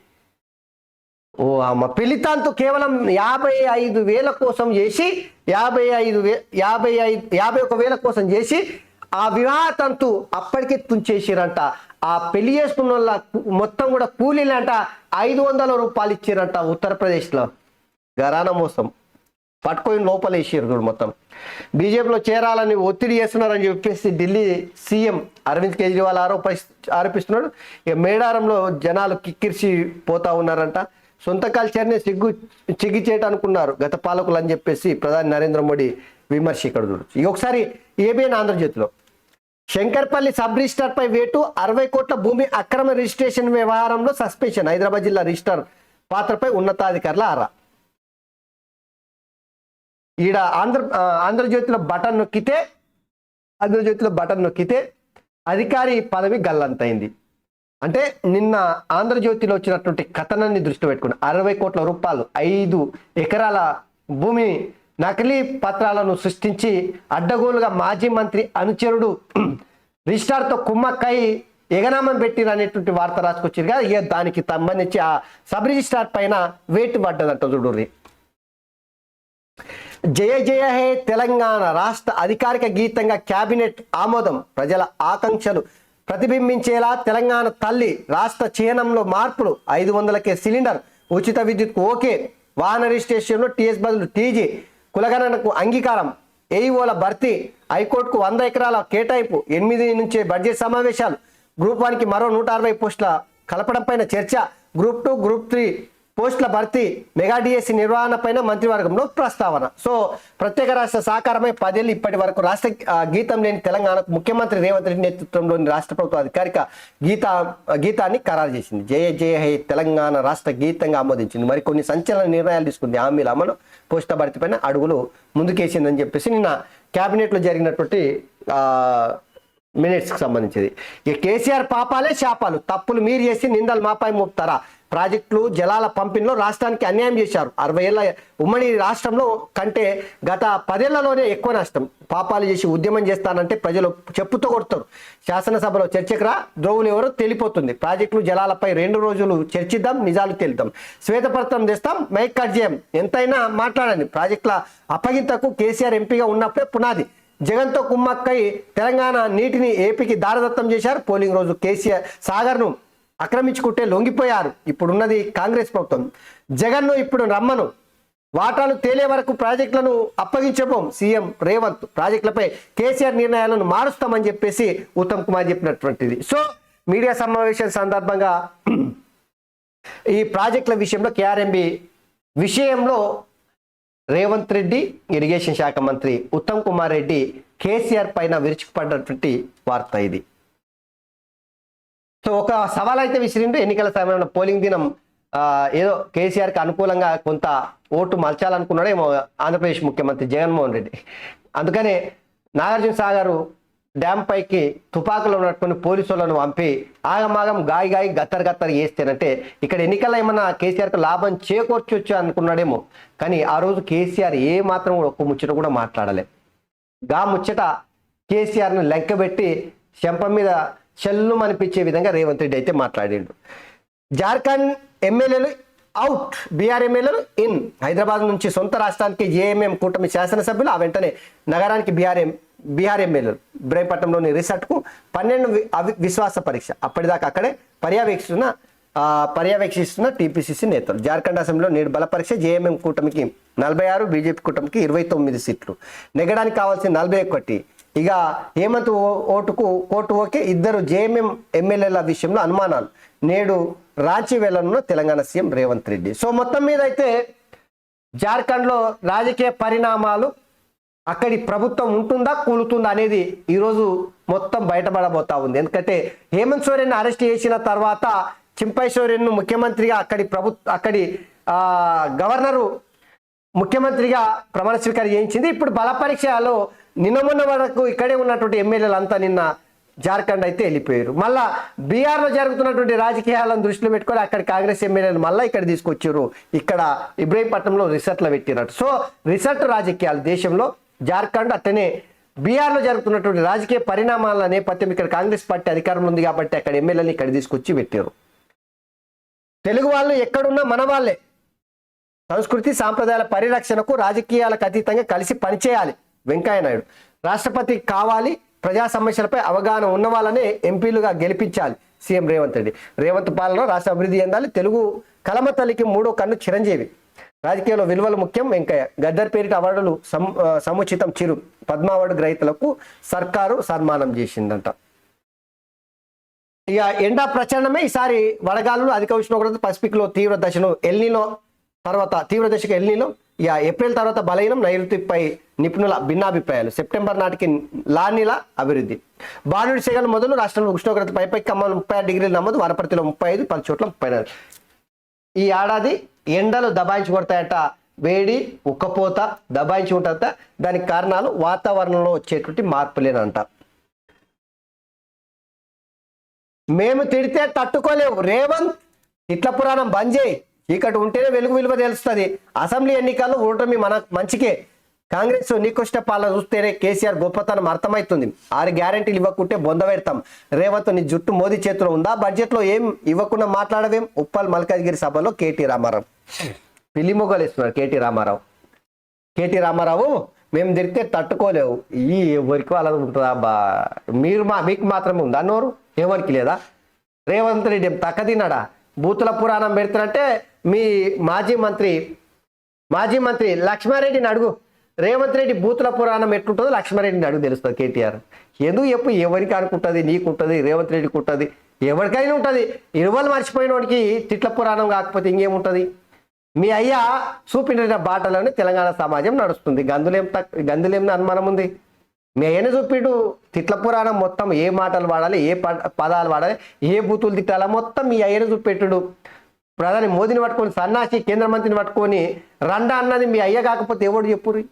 ఓ అమ్మ, పెళ్లితాంతు కేవలం 55,000 కోసం చేసి 51,000 కోసం చేసి ఆ వివాహ తంతు అప్పటికే తుంచేసిరంట. ఆ పెళ్లి చేసుకున్న వాళ్ళ మొత్తం కూడా కూలీలంట 500 రూపాయలు ఇచ్చిరంట ఉత్తరప్రదేశ్లో. గరాన మోసం పట్టుకొని లోపల వేసారు చూడు. మొత్తం బీజేపీలో చేరాలని ఒత్తిడి చేస్తున్నారని చెప్పేసి ఢిల్లీ సీఎం అరవింద్ కేజ్రీవాల్ ఆరోపిస్తున్నాడు. ఇక మేడారంలో జనాలు కిక్కిరిసి పోతా ఉన్నారంట. సొంత కల్చర్ని చిగ్గి చేయటానుకున్నారు గత పాలకులు అని చెప్పేసి ప్రధాని నరేంద్ర మోడీ విమర్శ ఇక్కడ చూడొచ్చు. ఇక ఒకసారి ఏబిఎన్ ఆంధ్రజ్యోతిలో శంకర్పల్లి సబ్ రిజిస్టార్పై వేటు 60 కోట్ల భూమి అక్రమ రిజిస్ట్రేషన్ వ్యవహారంలో సస్పెన్షన్. హైదరాబాద్ జిల్లా రిజిస్టార్ పాత్రపై ఉన్నతాధికారుల ఆరా. ఈడ ఆంధ్రజ్యోతిలో బటన్ నొక్కితే అధికారి పదవి గల్లంతైంది. అంటే నిన్న ఆంధ్రజ్యోతిలో వచ్చినటువంటి కథనాన్ని దృష్టి పెట్టుకుని 60 కోట్ల రూపాయలు 5 ఎకరాల భూమి నకిలీ పత్రాలను సృష్టించి అడ్డగోలుగా మాజీ మంత్రి అనుచరుడు రిజిస్టార్తో కుమ్మక్కై ఎగనామం పెట్టిరనేటువంటి వార్త రాసుకొచ్చారు కదా. ఇక దానికి సంబంధించి ఆ సబ్ రిజిస్టార్ పైన వేటు పడ్డదంట చూడుర్రి. జయ జయ హే తెలంగాణ రాష్ట్ర అధికారిక గీతంగా కేబినెట్ ఆమోదం. ప్రజల ఆకాంక్షలు ప్రతిబింబించేలా తెలంగాణ తల్లి. రాష్ట్ర చిహ్నంలో మార్పులు. 500కే సిలిండర్. ఉచిత విద్యుత్ ఓకే. వాహన రిజిస్ట్రేషన్లో టీఎస్ బదులు టీజీ. కులగణనకు అంగీకారం. ఏఈఓల భర్తీ. హైకోర్టుకు 100 ఎకరాల కేటాయింపు. 8 నుంచే బడ్జెట్ సమావేశాలు. గ్రూప్ 1కి మరో 160 పోస్టుల కలపడంపైన చర్చ. గ్రూప్ 2, గ్రూప్ 3 పోస్టుల భర్తీ. మెగా డిఎస్సి నిర్వహణ పైన మంత్రివర్గంలో ప్రస్తావన. సో ప్రత్యేక రాష్ట్ర సాకారమై 10 ఏళ్ళు ఇప్పటి వరకు రాష్ట్ర గీతం లేని తెలంగాణకు ముఖ్యమంత్రి రేవంత్ రెడ్డి నేతృత్వంలోని రాష్ట్ర ప్రభుత్వం అధికారిక గీతాన్ని ఖరారు చేసింది. జయ జయ హే తెలంగాణ రాష్ట్ర గీతంగా ఆమోదించింది. మరికొన్ని సంచలన నిర్ణయాలు తీసుకుంది. హామీల అమలు, పోస్టుల భర్తీ పైన అడుగులు ముందుకేసిందని చెప్పేసి నిన్న క్యాబినెట్లో జరిగినటువంటి మినిట్స్కి సంబంధించింది. ఇక కేసీఆర్ పాపాలే శాపాలు. తప్పులు మీరు చేసి నిందలు మాపై మోపుతారా? ప్రాజెక్టులు జలాల పంపిణీలో రాష్ట్రానికి అన్యాయం చేశారు. 60 ఏళ్ల ఉమ్మడి రాష్ట్రంలో కంటే గత 10 ఏళ్లలోనే ఎక్కువ నష్టం. పాపాలు చేసి ఉద్యమం చేస్తానంటే ప్రజలు చెప్పుతో కొడతారు. శాసనసభలో చర్చకురా ద్రోవులు ఎవరో తేలిపోతుంది. ప్రాజెక్టులు జలాలపై 2 రోజులు చర్చిద్దాం, నిజాలు తేలుతాం. శ్వేతపత్రం తెస్తాం, మైక్ కట్ చేయం. ఎంతైనా మాట్లాడండి. ప్రాజెక్టుల అప్పగింతకు కేసీఆర్ ఎంపీగా ఉన్నప్పుడే పునాది. జగన్తో కుమ్మక్కై తెలంగాణ నీటిని ఏపీకి దారదత్తం చేశారు. పోలింగ్ రోజు కేసీఆర్ సాగర్ను ఆక్రమించుకుంటే లొంగిపోయారు. ఇప్పుడున్నది కాంగ్రెస్ ప్రభుత్వం. జగన్ను ఇప్పుడు రమ్మను. వాటాలు తేలే వరకు ప్రాజెక్టులను అప్పగించబోం. సీఎం రేవంత్ ప్రాజెక్టులపై కేసీఆర్ నిర్ణయాలను మారుస్తామని చెప్పేసి ఉత్తమ్ కుమార్ చెప్పినటువంటిది. సో మీడియా సమావేశం సందర్భంగా ఈ ప్రాజెక్టుల విషయంలో కేఆర్ఎంబి విషయంలో రేవంత్ రెడ్డి, ఇరిగేషన్ శాఖ మంత్రి ఉత్తమ్ కుమార్ రెడ్డి కేసీఆర్ పైన విరుచుకుపడ్డటువంటి వార్త ఇది. సో ఒక సవాల్ అయితే విసిరిండు. ఎన్నికల సమయంలో పోలింగ్ దినం ఏదో కేసీఆర్కి అనుకూలంగా కొంత ఓటు మలచాలనుకున్నాడు ఏమో ఆంధ్రప్రదేశ్ ముఖ్యమంత్రి జగన్మోహన్ రెడ్డి. అందుకనే నాగార్జున సాగర్ డ్యామ్ పైకి తుపాకులు ఉన్నట్టుకుని పోలీసులను పంపి ఆగమాగం గాయి గత్తరు చేస్తేనంటే ఇక్కడ ఎన్నికల్లో ఏమన్నా కేసీఆర్కి లాభం చేకూర్చొచ్చు అనుకున్నాడేమో. కానీ ఆ రోజు కేసీఆర్ ఏ మాత్రం ఒక్క ముచ్చట కూడా మాట్లాడలే. గా ముచ్చట కేసీఆర్ను లెక్కబెట్టి చెంప మీద చెల్లు అనిపించే విధంగా రేవంత్ రెడ్డి అయితే మాట్లాడిండు. జార్ఖండ్ ఎమ్మెల్యేలు అవుట్, బీఆర్ ఎమ్మెల్యేలు ఇన్. హైదరాబాద్ నుంచి సొంత రాష్ట్రానికి జేఎంఎం కూటమి శాసనసభ్యులు, ఆ వెంటనే నగరానికి బీహార్ ఎమ్మెల్యేలు. ఇబ్రాహీంపట్నంలోని రిసార్ట్కు 12 విశ్వాస పరీక్ష. అప్పటిదాకా అక్కడే పర్యవేక్షిస్తున్న టీపీసీసీ నేతలు. జార్ఖండ్ అసెంబ్లీలో నేడు బల పరీక్ష. జేఎంఎం కూటమికి 46, బీజేపీ కూటమికి 29 సీట్లు. నెగ్గడానికి కావాల్సిన 41. ఇక హేమంత్ ఓటుకు కోర్టు ఓకే. 2 జేఎంఎం ఎమ్మెల్యేల విషయంలో అనుమానాలు. నేడు రాంచీ వెళ్లనున్న తెలంగాణ సీఎం రేవంత్ రెడ్డి. సో మొత్తం మీద అయితే జార్ఖండ్లో రాజకీయ పరిణామాలు, అక్కడి ప్రభుత్వం ఉంటుందా కూలుతుందా అనేది ఈరోజు మొత్తం బయటపడబోతా ఉంది. ఎందుకంటే హేమంత్ సోరెన్ అరెస్ట్ చేసిన తర్వాత చింపై సోరెన్ను ముఖ్యమంత్రిగా అక్కడి గవర్నరు ముఖ్యమంత్రిగా ప్రమాణ స్వీకారం చేయించింది. ఇప్పుడు బల పరీక్షలో నిన్న మొన్న వరకు ఇక్కడే ఉన్నటువంటి ఎమ్మెల్యేలు అంతా నిన్న జార్ఖండ్ అయితే వెళ్ళిపోయారు. మళ్ళా బీహార్లో జరుగుతున్నటువంటి రాజకీయాలను దృష్టిలో పెట్టుకొని అక్కడ కాంగ్రెస్ ఎమ్మెల్యేలు మళ్ళీ ఇక్కడ తీసుకొచ్చారు. ఇక్కడ ఇబ్రహీంపట్నంలో రిసార్ట్లో పెట్టినట్టు. సో రిసార్ట్ రాజకీయాలు దేశంలో జార్ఖండ్ అట్లనే బీహార్లో జరుగుతున్నటువంటి రాజకీయ పరిణామాల నేపథ్యం ఇక్కడ కాంగ్రెస్ పార్టీ అధికారంలో ఉంది కాబట్టి అక్కడ ఎమ్మెల్యేలను ఇక్కడ తీసుకొచ్చి పెట్టారు. తెలుగు వాళ్ళు ఎక్కడున్నా మన వాళ్ళే. సంస్కృతి సాంప్రదాయాల పరిరక్షణకు రాజకీయాలకు అతీతంగా కలిసి పనిచేయాలి. వెంకయ్య నాయుడు రాష్ట్రపతి కావాలి, ప్రజా సమస్యలపై అవగాహన ఉన్న వాళ్ళనే ఎంపీలుగా గెలిపించాలి. సీఎం రేవంత్ రెడ్డి. రేవంత్ పాలన రాష్ట్ర అభివృద్ధి చెందాలి. తెలుగు కలమ తల్లికి మూడో కన్ను చిరంజీవి. రాజకీయాల్లో విలువలు ముఖ్యం. వెంకయ్య. గద్దర్ పేరిట అవార్డులు సముచితం. చిరు. పద్మ అవార్డు గ్రహీతలకు సర్కారు సన్మానం చేసిందంట. ఇక ఎండా ప్రచండమే ఈసారి. వడగాలులు, అధిక ఉష్ణోగ్రత, పసిఫిక్లో తీవ్ర దశను ఎల్నీలో తర్వాత తీవ్ర దశకు ఎల్నీలో. ఇక ఏప్రిల్ తర్వాత బలహీనం. నైరుతిపై నిపుణుల భిన్నాభిప్రాయాలు. సెప్టెంబర్ నాటికి లానీల అభివృద్ధి. బాలుడి సెగలు మొదలు. రాష్ట్రంలో ఉష్ణోగ్రత పైపై ఖమ్మంలో 36 డిగ్రీలు నమోదు. వనపర్తిలో 35, 10 చోట్ల 34. ఈ ఏడాది ఎండలు దబాయించి కొడతాయట. వేడి, ఉక్కపోత దబాయించి ఉంటుందట. దానికి కారణాలు వాతావరణంలో వచ్చేటువంటి మార్పులేనంట. మేము తిడితే తట్టుకోలేవు. రేవంత్ ఇట్ల పురాణం బంద్ చేయి. చీకటి ఉంటేనే వెలుగు విలువ తెలుస్తుంది. అసెంబ్లీ ఎన్నికల్లో ఓటమి మన మంచికే. కాంగ్రెస్ నికృష్ట పాలన చూస్తేనే కేసీఆర్ గొప్పతనం అర్థమవుతుంది. 6 గ్యారెంటీలు ఇవ్వకుంటే బొంద పెడతాం. రేవంత్ నీ జుట్టు మోదీ చేతిలో ఉందా? బడ్జెట్లో ఏం ఇవ్వకుండా మాట్లాడవేం? ఉప్పల్ మల్కాజ్గిరి సభలో కేటీ రామారావు పిల్లి మొగ్గలు ఇస్తున్నారు. కేటీ రామారావు మేము తిరిగితే తట్టుకోలేవు. ఈ ఎవరికి వాళ్ళ ఉంటుందా బా? మీకు మాత్రమే ఉందా నోరు? ఎవరికి లేదా? రేవంత్ రెడ్డి తక్కదిన్నాడా? బూతుల పురాణం పెడుతున్నట్టే మీ మాజీ మంత్రి లక్ష్మారెడ్డిని అడుగు. రేవంత్ రెడ్డి బూతుల పురాణం ఎట్లుంటుందో లక్ష్మారెడ్డిని అడుగు, తెలుస్తుంది. కేటీఆర్ ఎందుకు చెప్పు? ఎవరికి అనుకుంటుంది? నీకుంటుంది, రేవంత్ రెడ్డికి ఉంటుంది, ఎవరికైనా ఉంటుంది. ఇరువలు మర్చిపోయిన వాడికి తిట్ల పురాణం కాకపోతే ఇంకేముంటుంది? మీ అయ్యా చూపిన బాటలోనే తెలంగాణ సమాజం నడుస్తుంది. గందులేం అనుమానం ఉంది? మీ అయ్యనే చూపిడు తిట్ల పురాణం మొత్తం. ఏ మాటలు వాడాలి, ఏ పదాలు వాడాలి, ఏ బూతులు తిట్టాలా మొత్తం మీ అయ్యనే చూపెట్టుడు. ప్రధాని మోదీని పట్టుకొని, సన్నాసి కేంద్ర మంత్రిని పట్టుకొని రండా అన్నది మీ అయ్య కాకపోతే ఎవడు చెప్పుర్రి?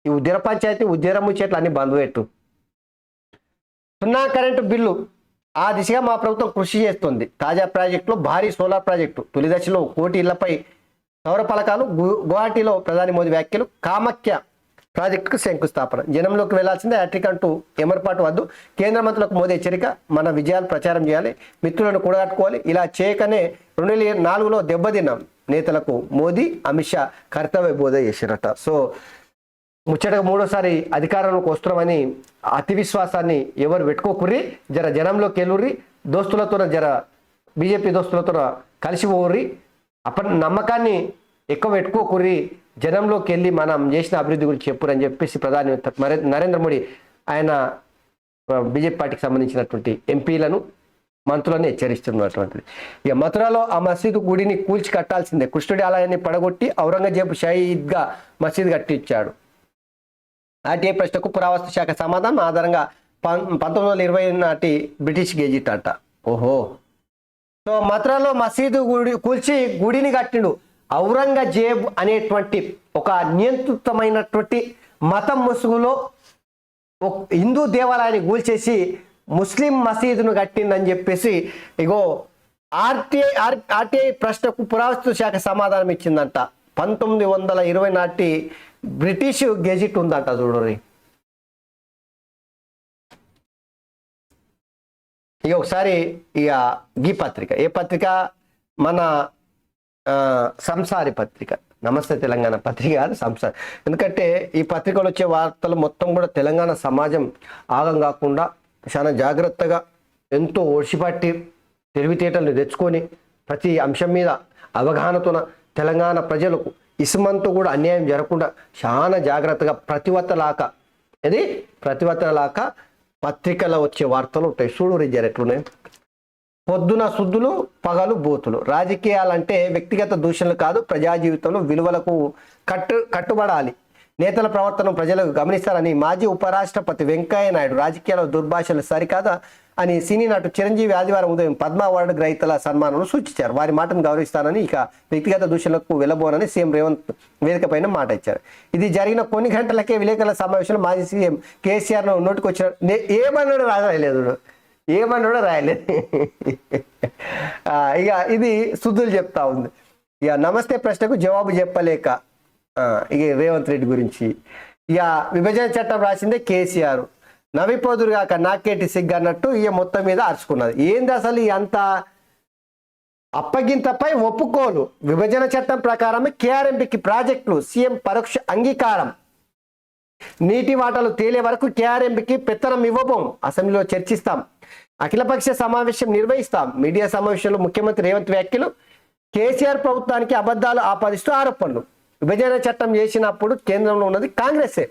ఈ ఉద్యోగ పంచాయతీ ఉద్యోగం ముచ్చేట్లు అన్ని బంద్ పెట్టు. 0 కరెంటు బిల్లు ఆ దిశగా మా ప్రభుత్వం కృషి చేస్తుంది. తాజా ప్రాజెక్టులో భారీ సోలార్ ప్రాజెక్టు. తొలి దశలో 1 కోటి ఇళ్లపై సౌర ఫలకాలు. గువాహటిలో ప్రధాని మోదీ వ్యాఖ్యలు. కామాఖ్య ప్రాజెక్టుకు శంకుస్థాపన. జనంలోకి వెళ్లాల్సిందే హ్యాట్రిక్ అంటూ ఎమర్పాటు వద్దు. కేంద్ర మంత్రులకు మోదీ హెచ్చరిక. మన విజయాలు ప్రచారం చేయాలి, మిత్రులను కూడగట్టుకోవాలి. ఇలా చేయకనే 2004లో దెబ్బతిన్నాం. నేతలకు మోదీ, అమిత్ షా కర్తవ్య బోధ చేశారట. సో ముచ్చటగా 3వసారి అధికారంలోకి వస్తున్నామని అతి విశ్వాసాన్ని ఎవరు పెట్టుకోకుర్రి. జనంలోకి వెళ్ళుర్రి. దోస్తులతో బీజేపీ దోస్తులతో కలిసి పోర్రి. నమ్మకాన్ని ఎక్కువ పెట్టుకోకుర్రి. జనంలోకి వెళ్ళి మనం చేసిన అభివృద్ధి గురించి చెప్పురని చెప్పేసి ప్రధాని నరేంద్ర మోడీ ఆయన బీజేపీ పార్టీకి సంబంధించినటువంటి ఎంపీలను, మంత్రులను హెచ్చరిస్తున్నటువంటిది. ఇక మథురాలో ఆ మసీదు గుడిని కూల్చి కట్టాల్సిందే. కృష్ణుడి ఆలయాన్ని పడగొట్టి ఔరంగజేబు షహీద్గా మసీదు కట్టించాడు. ఆర్టీఐ ప్రశ్నకు పురావస్తు శాఖ సమాధానం ఆధారంగా 1920 నాటి బ్రిటిష్ గెజిట్ అంట. ఓహో. సో మథురాలో మసీదు కూల్చి గుడిని కట్టిండు. ఔరంగజేబ్ అనేటువంటి ఒక నియంత్రితమైనటువంటి మతం ముసుగులో హిందూ దేవాలయాన్ని కూల్చేసి ముస్లిం మసీదును కట్టిందని చెప్పేసి ఇగో ఆర్టీఐ ప్రశ్నకు పురావస్తు శాఖ సమాధానం ఇచ్చిందంట. 1920 నాటి బ్రిటిష్ గెజిట్ ఉందంట. చూడండి ఇక ఒకసారి. ఇక ఈ పత్రిక ఏ పత్రిక? మన సంసారి పత్రిక. నమస్తే తెలంగాణ పత్రిక కాదు, సంసారి. ఎందుకంటే ఈ పత్రికలు వచ్చే వార్తలు మొత్తం కూడా తెలంగాణ సమాజం ఆగం కాకుండా చాలా జాగ్రత్తగా ఎంతో ఒడిసిపట్టి తెలివితేటలు తెచ్చుకొని ప్రతి అంశం మీద అవగాహనతోన తెలంగాణ ప్రజలకు ఇసుమంతో కూడా అన్యాయం జరగకుండా చాలా జాగ్రత్తగా ప్రతివత్తలాక పత్రికలో వచ్చే వార్తలు ఉంటాయి. చూడు రిజర్ ఎట్లున్నాయి. పొద్దున శుద్ధులు, పగలు బూతులు. రాజకీయాలంటే వ్యక్తిగత దూషణలు కాదు, ప్రజా జీవితంలో విలువలకు కట్టుబడాలి. నేతల ప్రవర్తన ప్రజలు గమనిస్తారని మాజీ ఉపరాష్ట్రపతి వెంకయ్య నాయుడు రాజకీయాల దుర్భాషలు సరికాదా అని సినీ నటు చిరంజీవి ఆదివారం ఉదయం పద్మ అవార్డు గ్రహీతల సన్మానం సూచించారు. వారి మాటను గౌరవిస్తానని, ఇక వ్యక్తిగత దూషణలకు వెళ్ళబోనని సీఎం రేవంత్ వేదిక పైన మాట ఇచ్చారు. ఇది జరిగిన కొన్ని గంటలకే విలేకరుల సమావేశంలో మాజీ సీఎం కేసీఆర్ నోటికొచ్చిన ఏమన్నాడు రాయలేదు, ఏమన్నాడో రాయలేదు. ఇక ఇది సుద్దులు చెప్తా ఉంది. ఇక నమస్తే ప్రశ్నకు జవాబు చెప్పలేక ఇక రేవంత్ రెడ్డి గురించి, ఇక విభజన చట్టం రాసిందే కేసీఆర్, నవ్విపోదురుగాక నాకేటి సిగ్గు అన్నట్టు ఇక మొత్తం మీద అరుచుకున్నది. ఏంది అసలు అంత అప్పగింతపై ఒప్పుకోలు, విభజన చట్టం ప్రకారమే కేఆర్ఎంపీకి ప్రాజెక్టులు, సీఎం పరోక్ష అంగీకారం, నీటి వాటాలు తేలే వరకు కేఆర్ఎంపీకి పెత్తనం ఇవ్వబోం, అసెంబ్లీలో చర్చిస్తాం, అఖిలపక్ష సమావేశం నిర్వహిస్తాం, మీడియా సమావేశంలో ముఖ్యమంత్రి రేవంత్ వ్యాఖ్యలు, కేసీఆర్ ప్రభుత్వానికి అబద్ధాలు ఆపాదిస్తూ ఆరోపణలు. విభజన చట్టం చేసినప్పుడు కేంద్రంలో ఉన్నది కాంగ్రెసే,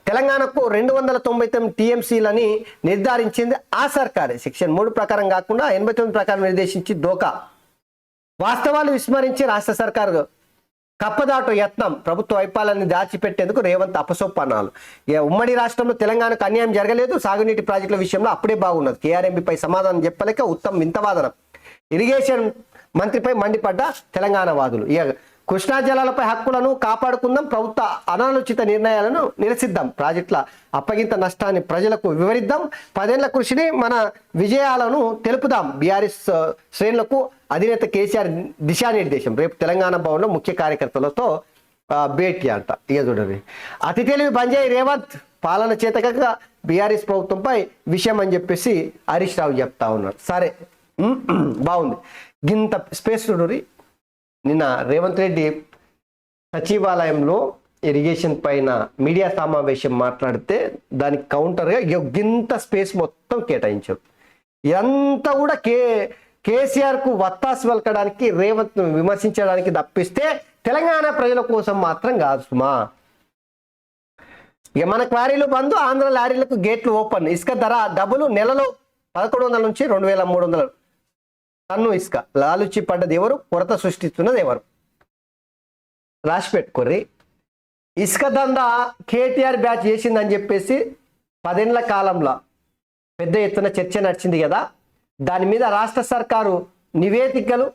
తెలంగాణకు 299 టీఎంసీలని నిర్ధారించింది ఆ సర్కారే, సెక్షన్ 3 ప్రకారం కాకుండా 89 ప్రకారం నిర్దేశించి దోకా, వాస్తవాలు విస్మరించి రాష్ట్ర సర్కారు కప్పదాటు యత్నం, ప్రభుత్వ వైఫల్యాన్ని దాచిపెట్టేందుకు రేవంత్ అపసోపానాలు. ఉమ్మడి రాష్ట్రంలో తెలంగాణకు అన్యాయం జరగలేదు, సాగునీటి ప్రాజెక్టుల విషయంలో అప్పుడే బాగున్నది, కేఆర్ఎంపీపై సమాధానం చెప్పలేక ఉత్తమ్ వింతవాదనం, ఇరిగేషన్ మంత్రిపై మండిపడ్డ తెలంగాణ వాదులు. కృష్ణా జలాలపై హక్కులను కాపాడుకుందాం, ప్రభుత్వ అనాలోచిత నిర్ణయాలను నిరసిద్దాం, ప్రాజెక్టుల అప్పగింత నష్టాన్ని ప్రజలకు వివరిద్దాం, 10 ఏళ్ల కృషిని మన విజయాలను తెలుపుదాం, బీఆర్ఎస్ శ్రేణులకు అధినేత కేసీఆర్ దిశానిర్దేశం. రేపు తెలంగాణ భవన్లో ముఖ్య కార్యకర్తలతో భేటీ అంట. ఇక చూడండి, అతి తెలివి బంజాయి రేవంత్, పాలన చేతక బీఆర్ఎస్ ప్రభుత్వంపై విషయం అని చెప్పేసి హరీష్ రావు చెప్తా ఉన్నారు. సరే బాగుంది. గింత స్పేస్ చూడండి. నిన్న రేవంత్ రెడ్డి సచివాలయంలో ఇరిగేషన్ పైన మీడియా సమావేశం మాట్లాడితే దానికి కౌంటర్గా గింత స్పేస్ మొత్తం కేటాయించారు. ఇదంతా కూడా కేసీఆర్కు వత్తాసు పలకడానికి, రేవంత్ విమర్శించడానికి తప్పిస్తే తెలంగాణ ప్రజల కోసం మాత్రం కాదు సుమా. ఇక మన క్వారీలు బంద్, ఆంధ్ర లారీలకు గేట్లు ఓపెన్, ఇసుక ధర డబ్బులు నెలలో 1100 నుంచి 2300 టన్ను ఇసుక, లాలుచి పడ్డది ఎవరు, కొరత సృష్టిస్తున్నది ఎవరు, రాసి పెట్టుకోర్రి. ఇసుక దందా కేటీఆర్ బ్యాచ్ చేసిందని చెప్పేసి 10 ఏళ్ల కాలంలో పెద్ద ఎత్తున చర్చ నడిచింది కదా. దాని మీద రాష్ట్ర సర్కారు నివేదికలు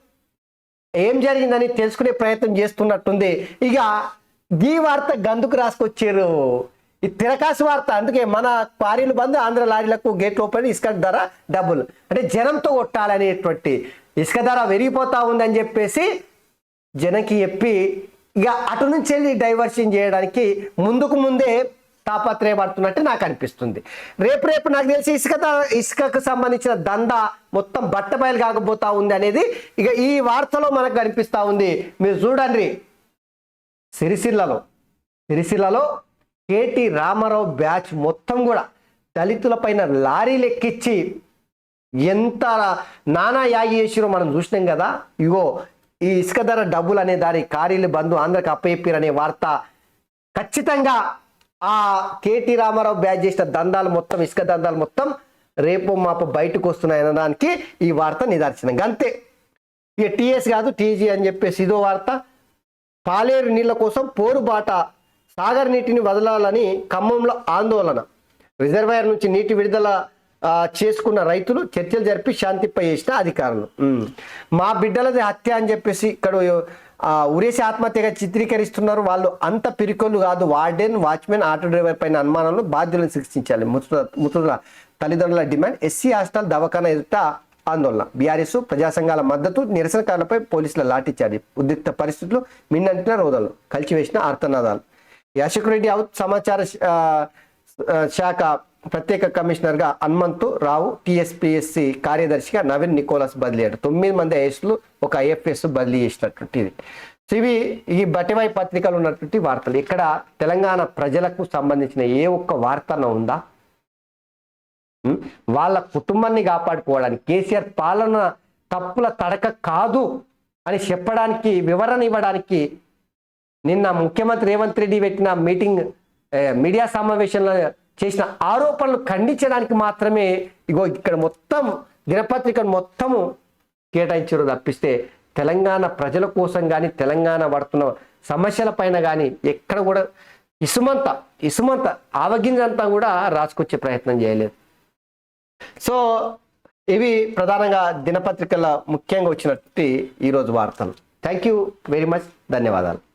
ఏం జరిగిందని తెలుసుకునే ప్రయత్నం చేస్తున్నట్టుంది. ఇక ఈ వార్త గందుకు రాసుకొచ్చారు, ఈ తిరకాసు వార్త. అందుకే మన క్వారీలు బంద్, ఆంధ్ర లారీలకు గేట్లు ఓపెన్, ఇసుక ధర డబ్బులు అంటే జనంతో కొట్టాలనేటువంటి, ఇసుక ధర పెరిగిపోతా ఉందని చెప్పేసి జనకి చెప్పి ఇక అటు నుంచి వెళ్ళి డైవర్షన్ చేయడానికి ముందుకు ముందే తాపత్రయపడుతున్నట్టు నాకు అనిపిస్తుంది. రేపు నాకు తెలిసి ఇసుకకు సంబంధించిన దందా మొత్తం బట్టబయలు కాకపోతా ఉంది అనేది ఇక ఈ వార్తలో మనకు కనిపిస్తూ ఉంది. మీరు చూడండి, సిరిసిల్లలో కేటీ రామారావు బ్యాచ్ మొత్తం కూడా దళితుల పైన లారీలు ఎక్కించి ఎంత నానా యాగి చేసిరో మనం చూసినాం కదా. ఇగో ఈ ఇసుక ధర డబ్బులు అనే దాని కారీలు బంధు ఆంధ్రకు అప్పచెప్పిరనే వార్త ఖచ్చితంగా ఆ కేటీ రామారావు బ్యాచ్ చేసిన దందాలు మొత్తం, ఇసుక దందాలు మొత్తం రేపు మాపు బయటకు వస్తున్నాయి అనడానికి ఈ వార్త నిదర్శనం. అంతే. ఇక టీఎస్ కాదు టీజీ అని చెప్పేసి ఇదో వార్త. పాలేరు నీళ్ల కోసం పోరుబాట, సాగర్ నీటిని వదలాలని ఖమ్మంలో ఆందోళన, రిజర్వాయర్ నుంచి నీటి విడుదల చేసుకున్న రైతులు చర్చలు జరిపి శాంతింపై చేసిన అధికారులు. మా బిడ్డలది హత్య అని చెప్పేసి ఇక్కడ ఉరేసి ఆత్మహత్యగా చిత్రీకరిస్తున్నారు. వాళ్ళు అంత పిరికొల్లు కాదు. వార్డెన్, వాచ్మెన్, ఆటో డ్రైవర్ పైన అనుమానాలు, బాధ్యులను శిక్షించాలి. మృతుల తల్లిదండ్రుల డిమాండ్. ఎస్సీ హాస్టల్ దవాఖానా ఎదుట ఆందోళన. బీఆర్ఎస్ ప్రజా సంఘాల మద్దతు. నిరసనకారులపై పోలీసుల లాఠీచార్జి. ఉద్రిక్త పరిస్థితులు, మిన్నంటిన రోదలు, కలిచివేసిన ఆర్తనాదాలు. అశోక్ రెడ్డి అవుట్ సమాచార శాఖ ప్రత్యేక కమిషనర్గా హనుమంతు రావు, టీఎస్పీఎస్సీ కార్యదర్శిగా నవీన్ నికోలస్ బదిలీ అయ్యారు. 9 మంది ఐఎస్లు, ఒక ఐఎఫ్ఎస్ బదిలీ చేసినటువంటి ఇవి ఈ బటివాయి పత్రికలు ఉన్నటువంటి వార్తలు. ఇక్కడ తెలంగాణ ప్రజలకు సంబంధించిన ఏ ఒక్క వార్తన ఉందా? వాళ్ళ కుటుంబాన్ని కాపాడుకోవడానికి, కేసీఆర్ పాలన తప్పుల తడక కాదు అని చెప్పడానికి, వివరణ ఇవ్వడానికి నిన్న ముఖ్యమంత్రి రేవంత్ రెడ్డి పెట్టిన మీడియా సమావేశంలో చేసిన ఆరోపణలు ఖండించడానికి మాత్రమే ఇగో ఇక్కడ మొత్తం దినపత్రికను మొత్తము కేటాయించారు తప్పిస్తే తెలంగాణ ప్రజల కోసం కానీ, తెలంగాణ పడుతున్న సమస్యల పైన కానీ ఎక్కడ కూడా ఇసుమంత ఆవగింజంతా కూడా రాసుకొచ్చే ప్రయత్నం చేయలేదు. సో ఇవి ప్రధానంగా దినపత్రికల ముఖ్యంగా వచ్చినట్టు ఈరోజు వార్తలు. Thank you very much. ధన్యవాదాలు.